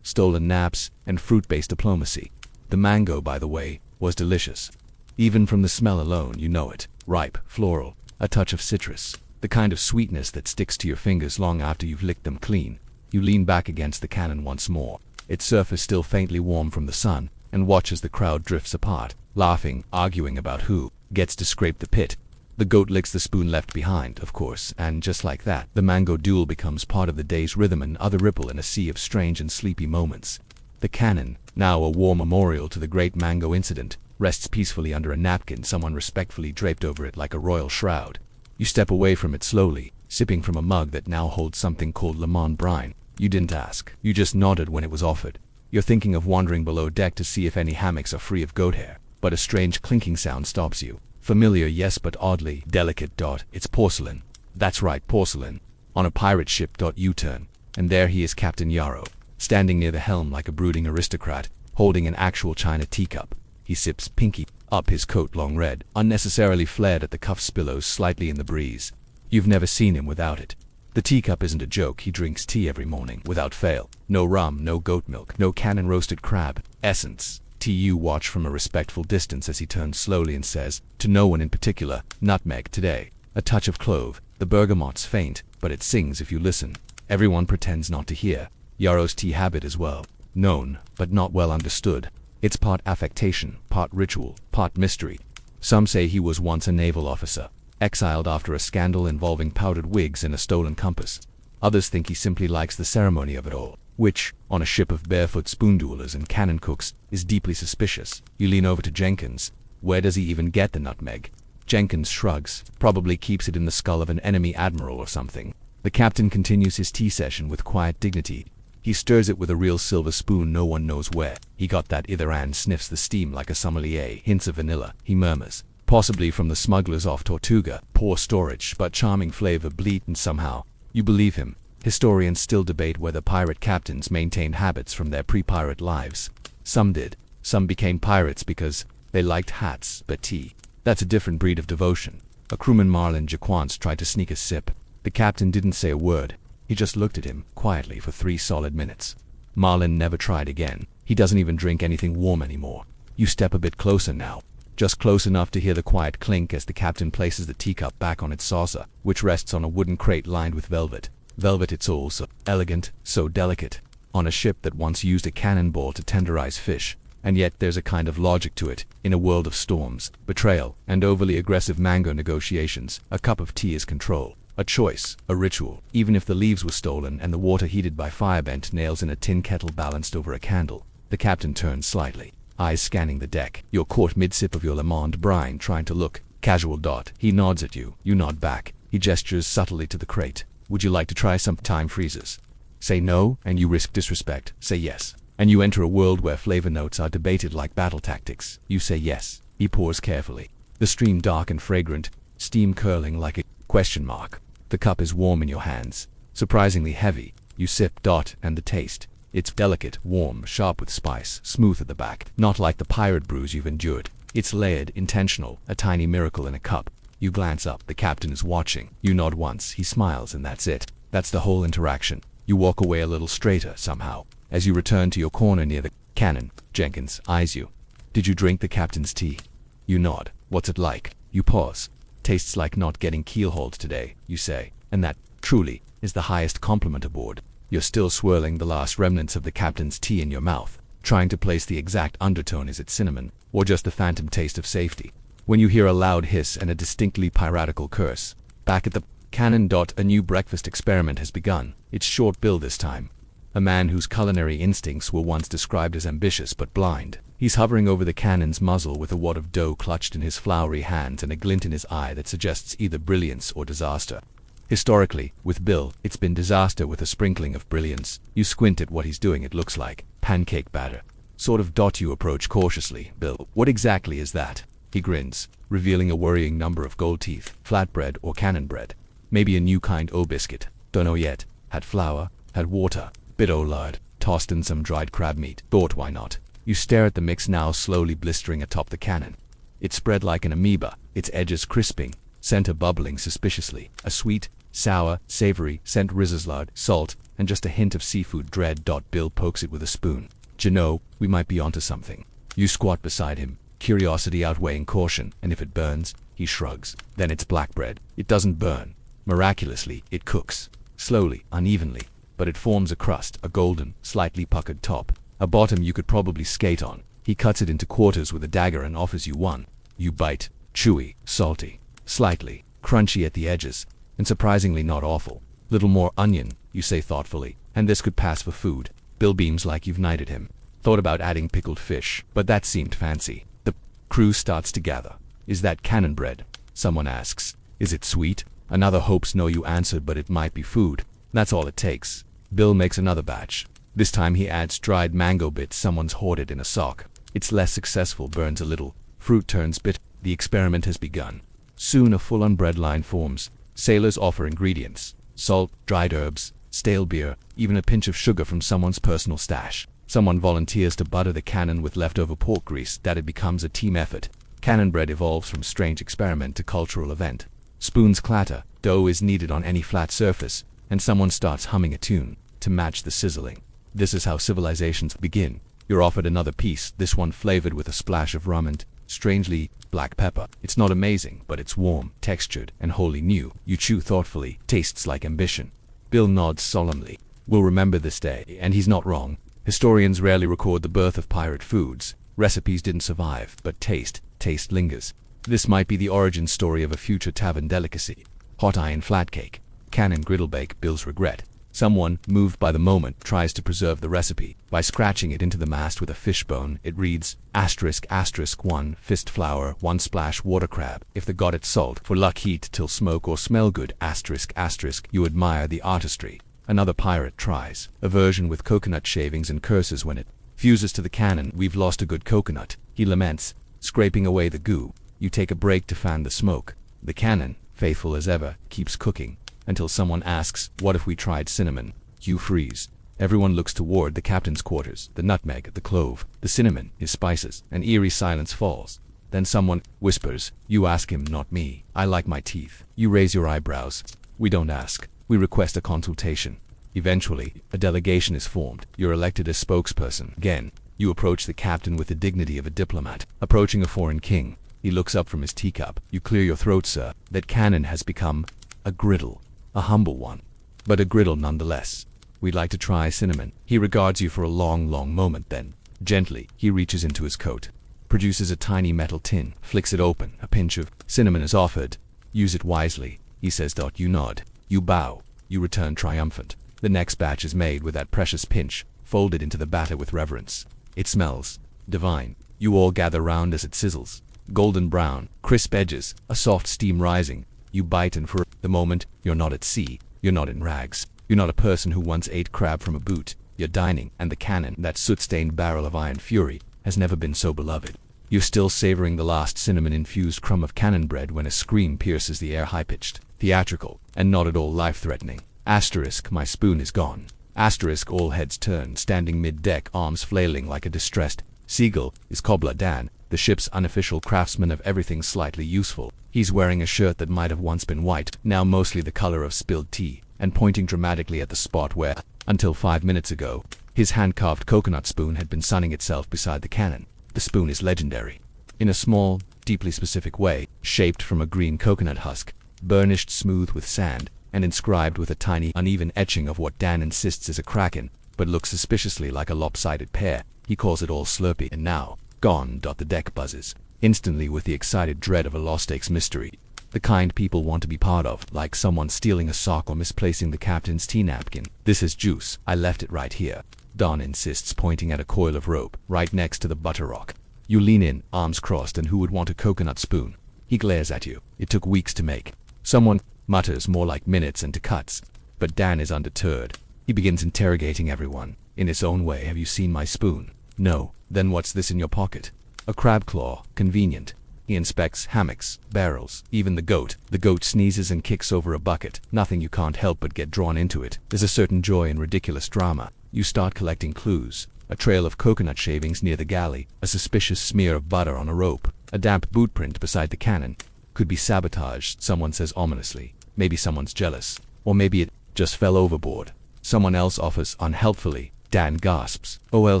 stolen naps, and fruit-based diplomacy. The mango, by the way, was delicious. Even from the smell alone, you know it. Ripe, floral, a touch of citrus. The kind of sweetness that sticks to your fingers long after you've licked them clean. You lean back against the cannon once more, its surface still faintly warm from the sun, and watch as the crowd drifts apart, laughing, arguing about who gets to scrape the pit. The goat licks the spoon left behind, of course, and just like that, the mango duel becomes part of the day's rhythm, and other ripple in a sea of strange and sleepy moments. The cannon, now a war memorial to the great mango incident, rests peacefully under a napkin someone respectfully draped over it like a royal shroud. You step away from it slowly, sipping from a mug that now holds something called lemon brine. You didn't ask. You just nodded when it was offered. You're thinking of wandering below deck to see if any hammocks are free of goat hair, but a strange clinking sound stops you. Familiar, yes, but oddly delicate. It's porcelain. That's right, porcelain. On a pirate ship. You turn, and there he is, Captain Yarrow, standing near the helm like a brooding aristocrat, holding an actual china teacup. He sips pinky. up his coat long red, unnecessarily flared at the cuff spillows slightly in the breeze. You've never seen him without it. The teacup isn't a joke. He drinks tea every morning, without fail. No rum, no goat milk, no cannon roasted crab. Essence. Tea. You watch from a respectful distance as he turns slowly and says, to no one in particular, nutmeg today. A touch of clove. The bergamot's faint, but it sings if you listen. Everyone pretends not to hear. Yarrow's tea habit is well known, but not well understood. It's part affectation, part ritual, part mystery. Some say he was once a naval officer, exiled after a scandal involving powdered wigs and a stolen compass. Others think he simply likes the ceremony of it all, which, on a ship of barefoot spoonduelers and cannon cooks, is deeply suspicious. You lean over to Jenkins. Where does he even get the nutmeg? Jenkins shrugs, probably keeps it in the skull of an enemy admiral or something. The captain continues his tea session with quiet dignity. He stirs it with a real silver spoon no one knows where. He got that either, and sniffs the steam like a sommelier. Hints of vanilla, he murmurs. Possibly from the smugglers off Tortuga. Poor storage, but charming flavor, bleat, and somehow you believe him. Historians still debate whether pirate captains maintained habits from their pre-pirate lives. Some did. Some became pirates because they liked hats, but tea. That's a different breed of devotion. A crewman, Marlin Jaquance, tried to sneak a sip. The captain didn't say a word. He just looked at him, quietly, for 3 solid minutes. Marlin never tried again. He doesn't even drink anything warm anymore. You step a bit closer now. Just close enough to hear the quiet clink as the captain places the teacup back on its saucer, which rests on a wooden crate lined with velvet. Velvet, it's all so elegant, so delicate. On a ship that once used a cannonball to tenderize fish. And yet there's a kind of logic to it. In a world of storms, betrayal, and overly aggressive mango negotiations, a cup of tea is control. A choice, a ritual. Even if the leaves were stolen and the water heated by fire-bent nails in a tin kettle balanced over a candle. The captain turns slightly, eyes scanning the deck. You're caught mid-sip of your Le Monde brine, trying to look casual. He nods at you. You nod back. He gestures subtly to the crate. Would you like to try some? Time freezes. Say no, and you risk disrespect. Say yes, and you enter a world where flavor notes are debated like battle tactics. You say yes. He pours carefully. The stream dark and fragrant, steam curling like a question mark. The cup is warm in your hands, surprisingly heavy. You sip. And the taste. It's delicate, warm, sharp with spice, smooth at the back. Not like the pirate brews you've endured. It's layered, intentional, a tiny miracle in a cup. You glance up. The captain is watching. You nod once. He smiles, and that's it. That's the whole interaction. You walk away a little straighter, somehow. As you return to your corner near the cannon, Jenkins eyes you. Did you drink the captain's tea? You nod. What's it like? You pause. Tastes like not getting keelhauled today, you say, and that, truly, is the highest compliment aboard. You're still swirling the last remnants of the captain's tea in your mouth, trying to place the exact undertone. Is it cinnamon, or just the phantom taste of safety? When you hear a loud hiss and a distinctly piratical curse. Back at the cannon. A new breakfast experiment has begun. It's short Bill this time. A man whose culinary instincts were once described as ambitious but blind. He's hovering over the cannon's muzzle with a wad of dough clutched in his floury hands and a glint in his eye that suggests either brilliance or disaster. Historically, with Bill, it's been disaster with a sprinkling of brilliance. You squint at what he's doing. It looks like pancake batter. Sort of. You approach cautiously. Bill, what exactly is that? He grins, revealing a worrying number of gold teeth. Flatbread or cannon bread. Maybe a new kind o' biscuit. Don't know yet. Had flour, had water, bit o' lard, tossed in some dried crab meat. Thought, why not? You stare at the mix now slowly blistering atop the cannon. It's spread like an amoeba, its edges crisping, center bubbling suspiciously. A sweet, sour, savory scent, lard, salt, and just a hint of seafood dread. Bill pokes it with a spoon. D'you know, we might be onto something. You squat beside him, curiosity outweighing caution, and if it burns, he shrugs. Then it's black bread. It doesn't burn. Miraculously, it cooks. Slowly, unevenly, but it forms a crust, a golden, slightly puckered top. A bottom you could probably skate on. He cuts it into quarters with a dagger and offers you one. You bite. Chewy, salty, slightly crunchy at the edges, and surprisingly not awful. Little more onion, you say thoughtfully, and this could pass for food. Bill beams like you've knighted him. Thought about adding pickled fish, but that seemed fancy. The crew starts to gather. Is that cannon bread? Someone asks. Is it sweet? Another hopes no, you answered, but it might be food. That's all it takes. Bill makes another batch. This time he adds dried mango bits someone's hoarded in a sock. It's less successful, burns a little. Fruit turns bitter. The experiment has begun. Soon a full-on bread line forms. Sailors offer ingredients. Salt, dried herbs, stale beer, even a pinch of sugar from someone's personal stash. Someone volunteers to butter the cannon with leftover pork grease. That it becomes a team effort. Cannon bread evolves from strange experiment to cultural event. Spoons clatter, dough is kneaded on any flat surface, and someone starts humming a tune to match the sizzling. This is how civilizations begin. You're offered another piece, this one flavored with a splash of rum and, strangely, black pepper. It's not amazing, but it's warm, textured, and wholly new. You chew thoughtfully, tastes like ambition. Bill nods solemnly. We'll remember this day, and he's not wrong. Historians rarely record the birth of pirate foods. Recipes didn't survive, but taste lingers. This might be the origin story of a future tavern delicacy. Hot iron flat cake. Cannon griddlebake, Bill's regret. Someone, moved by the moment, tries to preserve the recipe. By scratching it into the mast with a fishbone, it reads, ***1 fist flour, 1 splash water crab. If the got it salt, for luck heat till smoke or smell good, ***, you admire the artistry. Another pirate tries. A version with coconut shavings and curses when it fuses to the cannon. We've lost a good coconut, he laments, scraping away the goo. You take a break to fan the smoke. The cannon, faithful as ever, keeps cooking. Until someone asks, what if we tried cinnamon? You freeze. Everyone looks toward the captain's quarters, the nutmeg, the clove, the cinnamon, his spices. An eerie silence falls. Then someone whispers, you ask him, not me. I like my teeth. You raise your eyebrows. We don't ask. We request a consultation. Eventually, a delegation is formed. You're elected as spokesperson. Again, you approach the captain with the dignity of a diplomat, approaching a foreign king. He looks up from his teacup. You clear your throat, sir. That cannon has become a griddle. A humble one, but a griddle nonetheless. We'd like to try cinnamon. He regards you for a long moment, then, gently, he reaches into his coat, produces a tiny metal tin, flicks it open. A pinch of cinnamon is offered. Use it wisely, he says. You nod. You bow. You return triumphant. The next batch is made with that precious pinch, folded into the batter with reverence. It smells divine. You all gather round as it sizzles. Golden brown, crisp edges, a soft steam rising. You bite, and for the moment, you're not at sea. You're not in rags. You're not a person who once ate crab from a boot. You're dining, and the cannon, that soot-stained barrel of iron fury, has never been so beloved. You're still savoring the last cinnamon-infused crumb of cannon bread when a scream pierces the air, high-pitched, theatrical, and not at all life-threatening. My spoon is gone. All heads turn, standing mid-deck, arms flailing like a distressed seagull, is Cobbler Dan, the ship's unofficial craftsman of everything slightly useful. He's wearing a shirt that might have once been white, now mostly the color of spilled tea, and pointing dramatically at the spot where, until 5 minutes ago, his hand-carved coconut spoon had been sunning itself beside the cannon. The spoon is legendary. In a small, deeply specific way, shaped from a green coconut husk, burnished smooth with sand, and inscribed with a tiny, uneven etching of what Dan insists is a kraken, but looks suspiciously like a lopsided pear. He calls it all Slurpee, and now, gone. The deck buzzes, instantly with the excited dread of a low-stakes mystery. The kind people want to be part of, like someone stealing a sock or misplacing the captain's tea napkin. This is juice. I left it right here, Don insists, pointing at a coil of rope, right next to the butter rock. You lean in, arms crossed, and who would want a coconut spoon? He glares at you. It took weeks to make. Someone mutters, more like minutes, and to cuts. But Dan is undeterred. He begins interrogating everyone. In his own way, have you seen my spoon? No. Then what's this in your pocket? A crab claw. Convenient. He inspects hammocks, barrels, even the goat. The goat sneezes and kicks over a bucket. Nothing you can't help but get drawn into it. There's a certain joy in ridiculous drama. You start collecting clues. A trail of coconut shavings near the galley. A suspicious smear of butter on a rope. A damp boot print beside the cannon. Could be sabotaged, someone says ominously. Maybe someone's jealous. Or maybe it just fell overboard. Someone else offers unhelpfully. Dan gasps. OL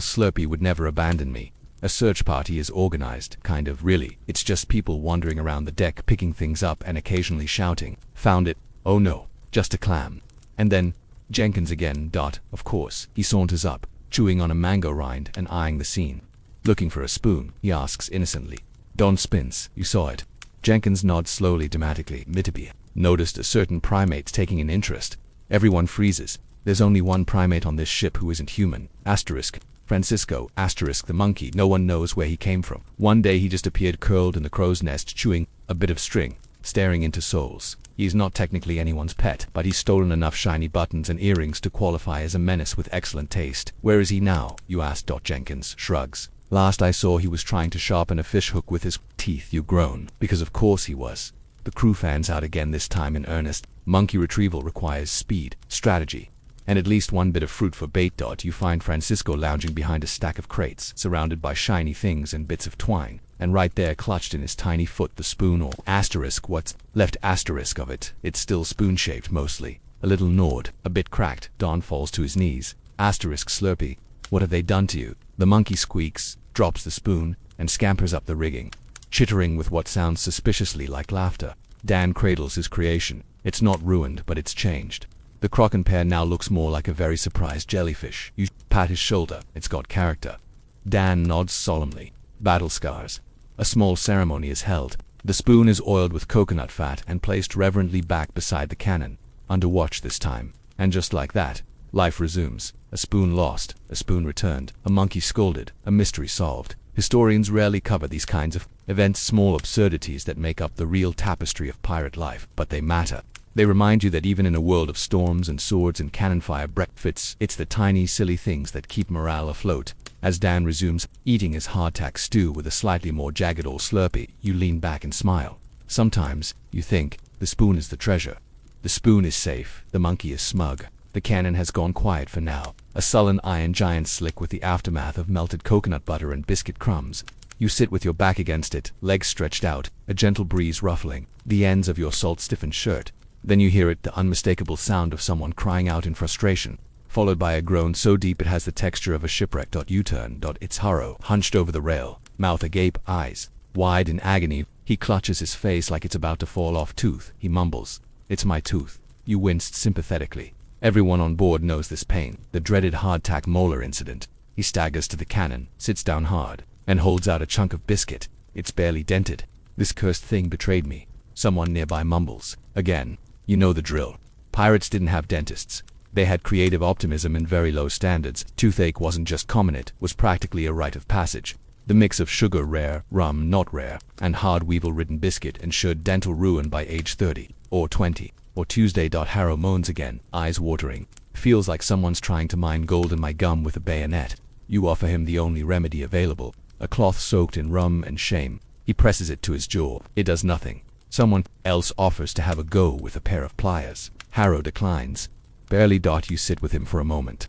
Slurpee would never abandon me. A search party is organized, kind of, really. It's just people wandering around the deck, picking things up and occasionally shouting, "Found it." "Oh no, just a clam." And then, Jenkins again. Of course. He saunters up, chewing on a mango rind and eyeing the scene. "Looking for a spoon?" he asks innocently. Don spins. "You saw it?" Jenkins nods slowly, dramatically. Mitterby noticed a certain primate taking an interest. Everyone freezes. There's only one primate on this ship who isn't human. Francisco, the monkey. No one knows where he came from. One day he just appeared curled in the crow's nest, chewing a bit of string, staring into souls. He's not technically anyone's pet, but he's stolen enough shiny buttons and earrings to qualify as a menace with excellent taste. "Where is he now?" you ask. Jenkins shrugs. "Last I saw, he was trying to sharpen a fish hook with his teeth." You groan. Because of course he was. The crew fans out again, this time in earnest. Monkey retrieval requires speed, strategy, and at least one bit of fruit for bait. You find Francisco lounging behind a stack of crates, surrounded by shiny things and bits of twine. and right there clutched in his tiny foot the spoon or asterisk what's left asterisk of it. It's still spoon-shaped mostly. A little gnawed, a bit cracked. Don falls to his knees. Asterisk Slurpee. What have they done to you? The monkey squeaks, drops the spoon, and scampers up the rigging, chittering with what sounds suspiciously like laughter. Dan cradles his creation. It's not ruined, but it's changed. The croquembouche now looks more like a very surprised jellyfish. You pat his shoulder. It's got character. Dan nods solemnly. Battle scars. A small ceremony is held. The spoon is oiled with coconut fat and placed reverently back beside the cannon. Under watch this time. And just like that, life resumes. A spoon lost, a spoon returned, a monkey scolded, a mystery solved. Historians rarely cover these kinds of events, small absurdities that make up the real tapestry of pirate life, but they matter. They remind you that even in a world of storms and swords and cannon fire breakfasts, it's the tiny, silly things that keep morale afloat. As Dan resumes eating his hardtack stew with a slightly more jagged old Slurpee, you lean back and smile. Sometimes, you think, the spoon is the treasure. The spoon is safe, the monkey is smug. The cannon has gone quiet for now, a sullen iron giant slick with the aftermath of melted coconut butter and biscuit crumbs. You sit with your back against it, legs stretched out, a gentle breeze ruffling the ends of your salt-stiffened shirt. Then you hear it, the unmistakable sound of someone crying out in frustration, followed by a groan so deep it has the texture of a shipwreck. U-turn. It's Harrow, hunched over the rail, mouth agape, eyes wide in agony. He clutches his face like it's about to fall off. Tooth, he mumbles. It's my tooth. You winced sympathetically. Everyone on board knows this pain, the dreaded hardtack molar incident. He staggers to the cannon, sits down hard, and holds out a chunk of biscuit. It's barely dented. This cursed thing betrayed me. Someone nearby mumbles. Again. You know the drill. Pirates didn't have dentists. They had creative optimism and very low standards. Toothache wasn't just common, it was practically a rite of passage. The mix of sugar rare, rum not rare, and hard weevil-ridden biscuit ensured dental ruin by age 30, or 20, or Tuesday. Harrow moans again, eyes watering. Feels like someone's trying to mine gold in my gum with a bayonet. You offer him the only remedy available, a cloth soaked in rum and shame. He presses it to his jaw. It does nothing. Someone else offers to have a go with a pair of pliers. Harrow declines. Barely. You sit with him for a moment,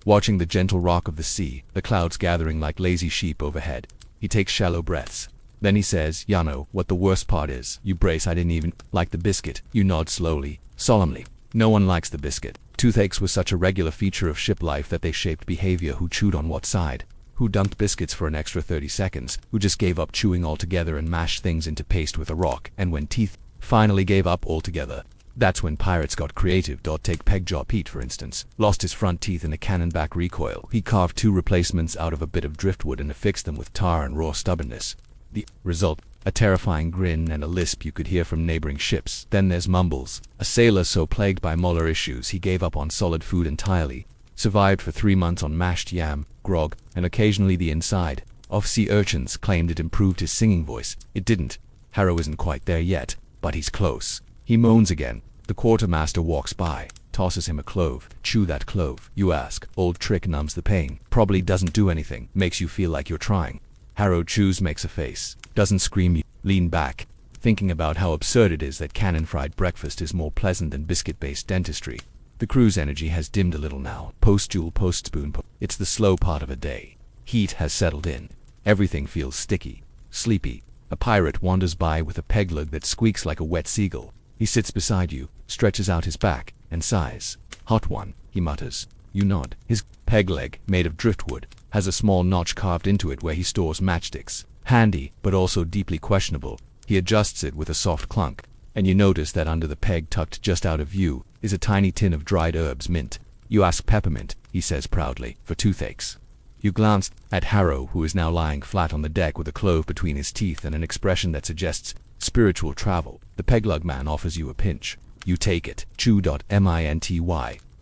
watching the gentle rock of the sea, the clouds gathering like lazy sheep overhead. He takes shallow breaths. Then he says, "You know what the worst part is?" You brace. "I didn't even like the biscuit." You nod slowly, solemnly. No one likes the biscuit. Toothaches was such a regular feature of ship life that they shaped behavior. Who chewed on what side? Who dunked biscuits for an extra 30 seconds? Who just gave up chewing altogether and mashed things into paste with a rock? And when teeth finally gave up altogether, that's when pirates got creative. Take Pegjaw Pete, for instance. Lost his front teeth in a cannon back recoil. He carved 2 replacements out of a bit of driftwood and affixed them with tar and raw stubbornness. The result, a terrifying grin and a lisp you could hear from neighboring ships. Then there's Mumbles, a sailor so plagued by molar issues he gave up on solid food entirely. Survived for 3 months on mashed yam, grog, and occasionally the inside of sea urchins. Claimed it improved his singing voice. It didn't. Harrow isn't quite there yet, but he's close. He moans again. The quartermaster walks by, tosses him a clove. "Chew that clove." You ask. Old trick, numbs the pain. Probably doesn't do anything. Makes you feel like you're trying. Harrow chews, makes a face. Doesn't scream. You lean back, thinking about how absurd it is that cannon-fried breakfast is more pleasant than biscuit-based dentistry. The crew's energy has dimmed a little now. Post-jewel, post-spoon. It's the slow part of a day. Heat has settled in. Everything feels sticky, sleepy. A pirate wanders by with a peg leg that squeaks like a wet seagull. He sits beside you, stretches out his back, and sighs. "Hot one," he mutters. You nod. His peg leg, made of driftwood, has a small notch carved into it where he stores matchsticks. Handy, but also deeply questionable. He adjusts it with a soft clunk, and you notice that under the peg, tucked just out of view, is a tiny tin of dried herbs, mint. You ask. "Peppermint," he says proudly, "for toothaches." You glance at Harrow, who is now lying flat on the deck with a clove between his teeth and an expression that suggests spiritual travel. The peglug man offers you a pinch. You take it. Chew. Minty.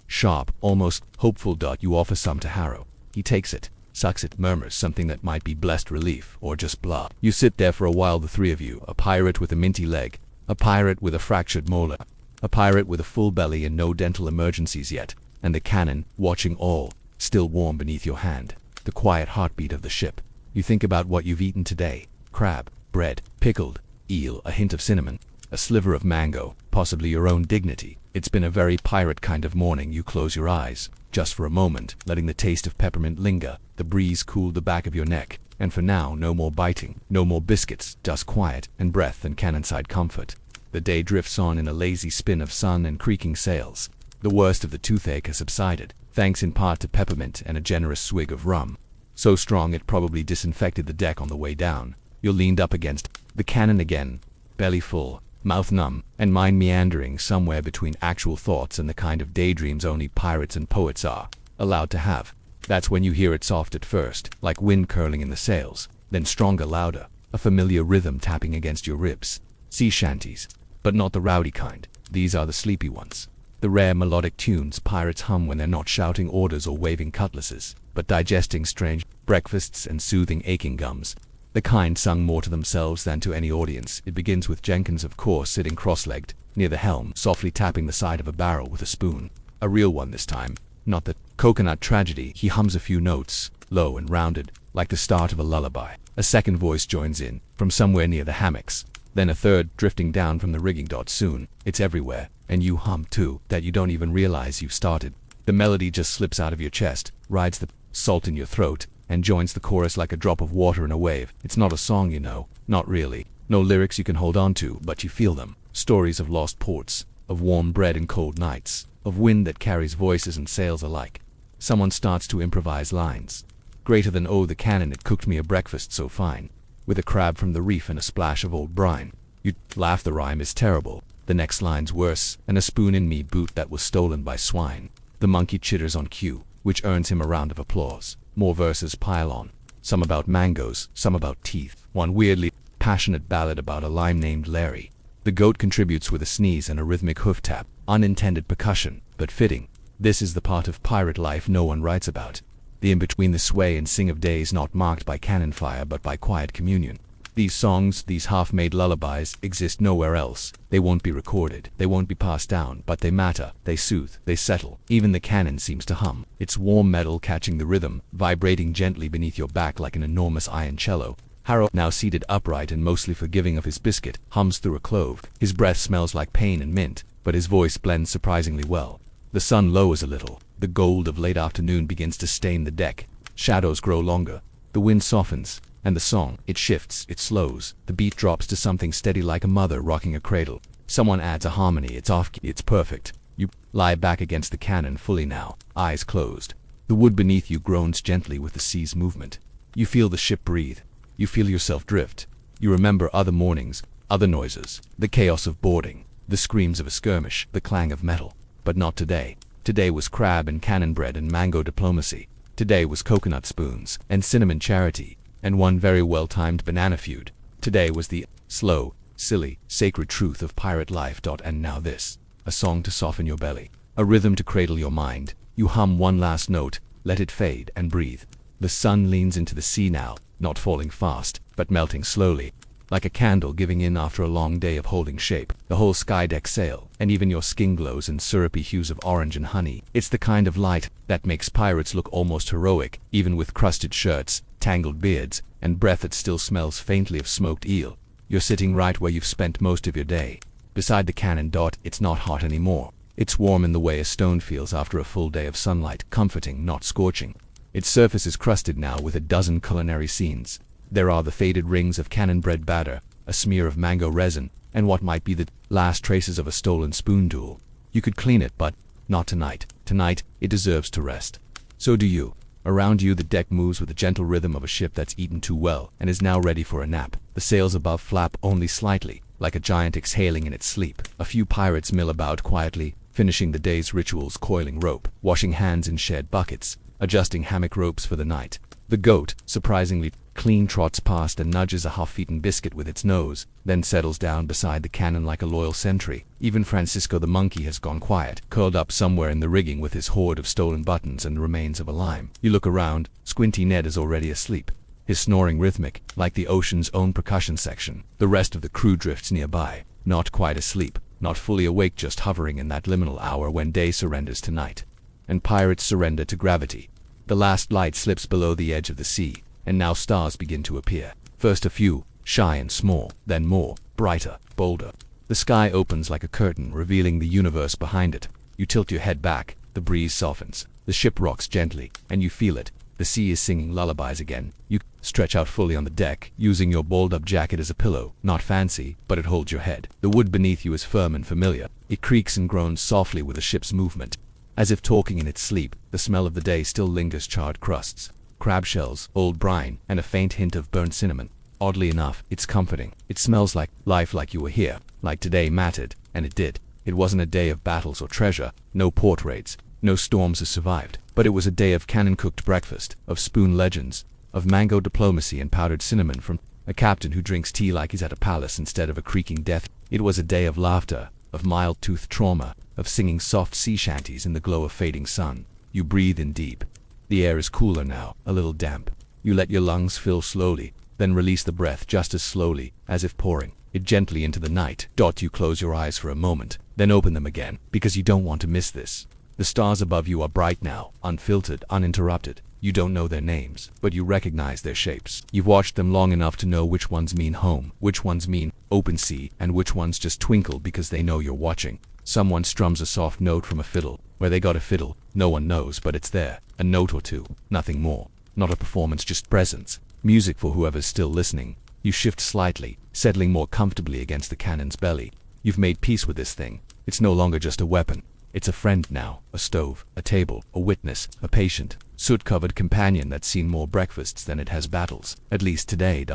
Sharp, almost hopeful. You offer some to Harrow. He takes it, sucks it, murmurs something that might be blessed relief, or just blah. You sit there for a while, the 3 of you, a pirate with a minty leg, a pirate with a fractured molar, a pirate with a full belly and no dental emergencies yet, and the cannon, watching all, still warm beneath your hand. The quiet heartbeat of the ship. You think about what you've eaten today. Crab, bread, pickled eel, a hint of cinnamon, a sliver of mango, possibly your own dignity. It's been a very pirate kind of morning. You close your eyes, just for a moment, letting the taste of peppermint linger. The breeze cooled the back of your neck. And for now, no more biting, no more biscuits, just quiet and breath and cannonside comfort. The day drifts on in a lazy spin of sun and creaking sails. The worst of the toothache has subsided, thanks in part to peppermint and a generous swig of rum. So strong it probably disinfected the deck on the way down. You're leaned up against the cannon again, belly full, mouth numb, and mind meandering somewhere between actual thoughts and the kind of daydreams only pirates and poets are allowed to have. That's when you hear it soft at first, like wind curling in the sails, then stronger, louder, a familiar rhythm tapping against your ribs. Sea shanties, but not the rowdy kind. These are the sleepy ones. The rare melodic tunes pirates hum when they're not shouting orders or waving cutlasses, but digesting strange breakfasts and soothing aching gums. The kind sung more to themselves than to any audience. It begins with Jenkins, of course, sitting cross-legged, near the helm, softly tapping the side of a barrel with a spoon. A real one this time, not the coconut tragedy. He hums a few notes, low and rounded, like the start of a lullaby. A second voice joins in, from somewhere near the hammocks. Then a third, drifting down from the rigging. Soon, it's everywhere, and you hum too, that you don't even realize you've started. The melody just slips out of your chest, rides the salt in your throat, and joins the chorus like a drop of water in a wave. It's not a song, you know, not really. No lyrics you can hold on to, but you feel them. Stories of lost ports, of warm bread and cold nights, of wind that carries voices and sails alike. Someone starts to improvise lines. Greater than "Oh, the cannon, it cooked me a breakfast so fine, with a crab from the reef and a splash of old brine." You laugh, the rhyme is terrible. The next line's worse, "And a spoon in me boot that was stolen by swine." The monkey chitters on cue, which earns him a round of applause. More verses pile on, some about mangoes, some about teeth, one weirdly passionate ballad about a lime named Larry. The goat contributes with a sneeze and a rhythmic hoof tap, unintended percussion, but fitting. This is the part of pirate life no one writes about. The in-between, the sway and sing of days not marked by cannon fire but by quiet communion. These songs, these half-made lullabies, exist nowhere else. They won't be recorded, they won't be passed down, but they matter, they soothe, they settle. Even the cannon seems to hum, its warm metal catching the rhythm, vibrating gently beneath your back like an enormous iron cello. Harrow, now seated upright and mostly forgiving of his biscuit, hums through a clove. His breath smells like pain and mint, but his voice blends surprisingly well. The sun lowers a little. The gold of late afternoon begins to stain the deck. Shadows grow longer. The wind softens. And the song, it shifts, it slows. The beat drops to something steady like a mother rocking a cradle. Someone adds a harmony. It's off-key. It's perfect. You lie back against the cannon fully now, eyes closed. The wood beneath you groans gently with the sea's movement. You feel the ship breathe. You feel yourself drift. You remember other mornings, other noises, the chaos of boarding, the screams of a skirmish, the clang of metal. But not today. Today was crab and cannon bread and mango diplomacy. Today was coconut spoons and cinnamon charity, and one very well-timed banana feud. Today was the slow, silly, sacred truth of pirate life. And now this, a song to soften your belly, a rhythm to cradle your mind. You hum one last note, let it fade and breathe. The sun leans into the sea now, not falling fast, but melting slowly, like a candle giving in after a long day of holding shape. The whole sky deck sail, and even your skin glows in syrupy hues of orange and honey. It's the kind of light that makes pirates look almost heroic, even with crusted shirts, tangled beards, and breath that still smells faintly of smoked eel. You're sitting right where you've spent most of your day, beside the cannon. It's not hot anymore. It's warm in the way a stone feels after a full day of sunlight, comforting, not scorching. Its surface is crusted now with a dozen culinary scenes. There are the faded rings of cannon bread batter, a smear of mango resin, and what might be the last traces of a stolen spoon duel. You could clean it, but not tonight. Tonight, it deserves to rest. So do you. Around you, the deck moves with the gentle rhythm of a ship that's eaten too well and is now ready for a nap. The sails above flap only slightly, like a giant exhaling in its sleep. A few pirates mill about quietly, finishing the day's rituals, coiling rope, washing hands in shared buckets, adjusting hammock ropes for the night. The goat, surprisingly clean, trots past and nudges a half-eaten biscuit with its nose, then settles down beside the cannon like a loyal sentry. Even Francisco the monkey has gone quiet, curled up somewhere in the rigging with his hoard of stolen buttons and remains of a lime. You look around. Squinty Ned is already asleep, his snoring rhythmic, like the ocean's own percussion section. The rest of the crew drifts nearby, not quite asleep, not fully awake, just hovering in that liminal hour when day surrenders to night, and pirates surrender to gravity. The last light slips below the edge of the sea, and now stars begin to appear. First a few, shy and small, then more, brighter, bolder. The sky opens like a curtain, revealing the universe behind it. You tilt your head back, the breeze softens, the ship rocks gently, and you feel it. The sea is singing lullabies again. You Stretch out fully on the deck, using your balled-up jacket as a pillow. Not fancy, but it holds your head. The wood beneath you is firm and familiar. It creaks and groans softly with the ship's movement. As if talking in its sleep, the smell of the day still lingers: charred crusts, crab shells, old brine, and a faint hint of burnt cinnamon. Oddly enough, it's comforting. It smells like life, like you were here, like today mattered, and it did. It wasn't a day of battles or treasure, no port raids, no storms has survived, but it was a day of cannon-cooked breakfast, of spoon legends, of mango diplomacy and powdered cinnamon from a captain who drinks tea like he's at a palace instead of a creaking death. It was a day of laughter, of mild-toothed trauma, of singing soft sea shanties in the glow of fading sun. You breathe in deep. The air is cooler now, a little damp. You let your lungs fill slowly, then release the breath just as slowly, as if pouring it gently into the night. You close your eyes for a moment, then open them again, because you don't want to miss this. The stars above you are bright now, unfiltered, uninterrupted. You don't know their names, but you recognize their shapes. You've watched them long enough to know which ones mean home, which ones mean open sea, and which ones just twinkle because they know you're watching. Someone strums a soft note from a fiddle. Where they got a fiddle, no one knows, but it's there. A note or two, nothing more. Not a performance, just presence. Music for whoever's still listening. You shift slightly, settling more comfortably against the cannon's belly. You've made peace with this thing. It's no longer just a weapon. It's a friend now, a stove, a table, a witness, a patient, soot-covered companion that's seen more breakfasts than it has battles. At least today.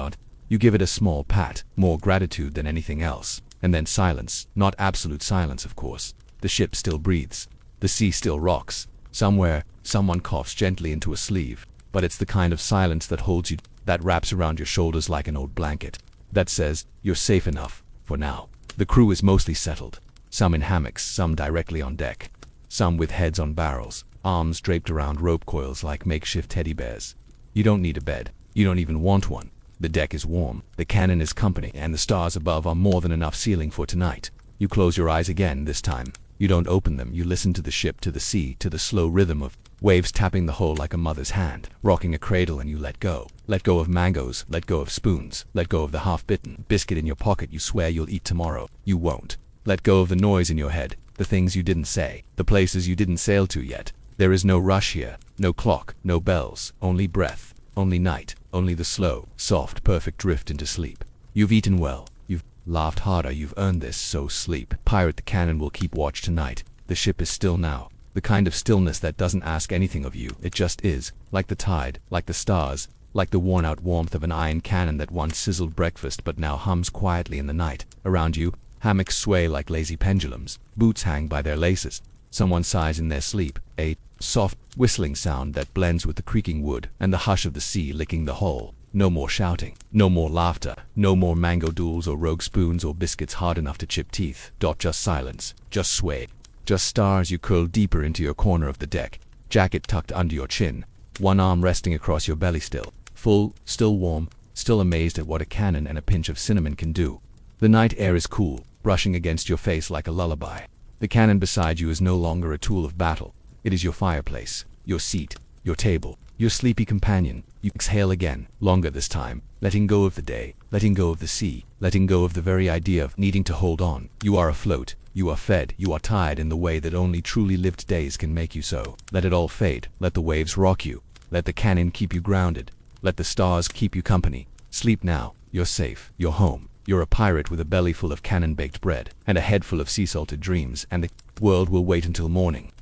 You give it a small pat, more gratitude than anything else. And then silence. Not absolute silence, of course. The ship still breathes. The sea still rocks. Somewhere, someone coughs gently into a sleeve. But it's the kind of silence that holds you, that wraps around your shoulders like an old blanket. That says, you're safe enough, for now. The crew is mostly settled. Some in hammocks, some directly on deck. Some with heads on barrels, arms draped around rope coils like makeshift teddy bears. You don't need a bed. You don't even want one. The deck is warm, the cannon is company, and the stars above are more than enough ceiling for tonight. You close your eyes again this time. You don't open them. You listen to the ship, to the sea, to the slow rhythm of waves tapping the hull like a mother's hand, rocking a cradle, and you let go. Let go of mangoes, let go of spoons, let go of the half-bitten biscuit in your pocket you swear you'll eat tomorrow. You won't. Let go of the noise in your head, the things you didn't say, the places you didn't sail to yet. There is no rush here, no clock, no bells, only breath, only night, only the slow, soft, perfect drift into sleep. You've eaten well, you've laughed harder, you've earned this, so sleep. Pirate, the cannon will keep watch tonight. The ship is still now. The kind of stillness that doesn't ask anything of you, it just is, like the tide, like the stars, like the worn-out warmth of an iron cannon that once sizzled breakfast but now hums quietly in the night. Around you, hammocks sway like lazy pendulums, boots hang by their laces. Someone sighs in their sleep, a soft, whistling sound that blends with the creaking wood and the hush of the sea licking the hull. No more shouting, no more laughter, no more mango duels or rogue spoons or biscuits hard enough to chip teeth. Just silence, just sway. Just stars. You curl deeper into your corner of the deck, jacket tucked under your chin, one arm resting across your belly, still full, still warm, still amazed at what a cannon and a pinch of cinnamon can do. The night air is cool, brushing against your face like a lullaby. The cannon beside you is no longer a tool of battle. It is your fireplace, your seat, your table, your sleepy companion. You exhale again, longer this time, letting go of the day, letting go of the sea, letting go of the very idea of needing to hold on. You are afloat. You are fed, you are tired in the way that only truly lived days can make you so. Let it all fade, let the waves rock you, let the cannon keep you grounded, let the stars keep you company. Sleep now, you're safe, you're home, you're a pirate with a belly full of cannon-baked bread, and a head full of sea-salted dreams, and the world will wait until morning.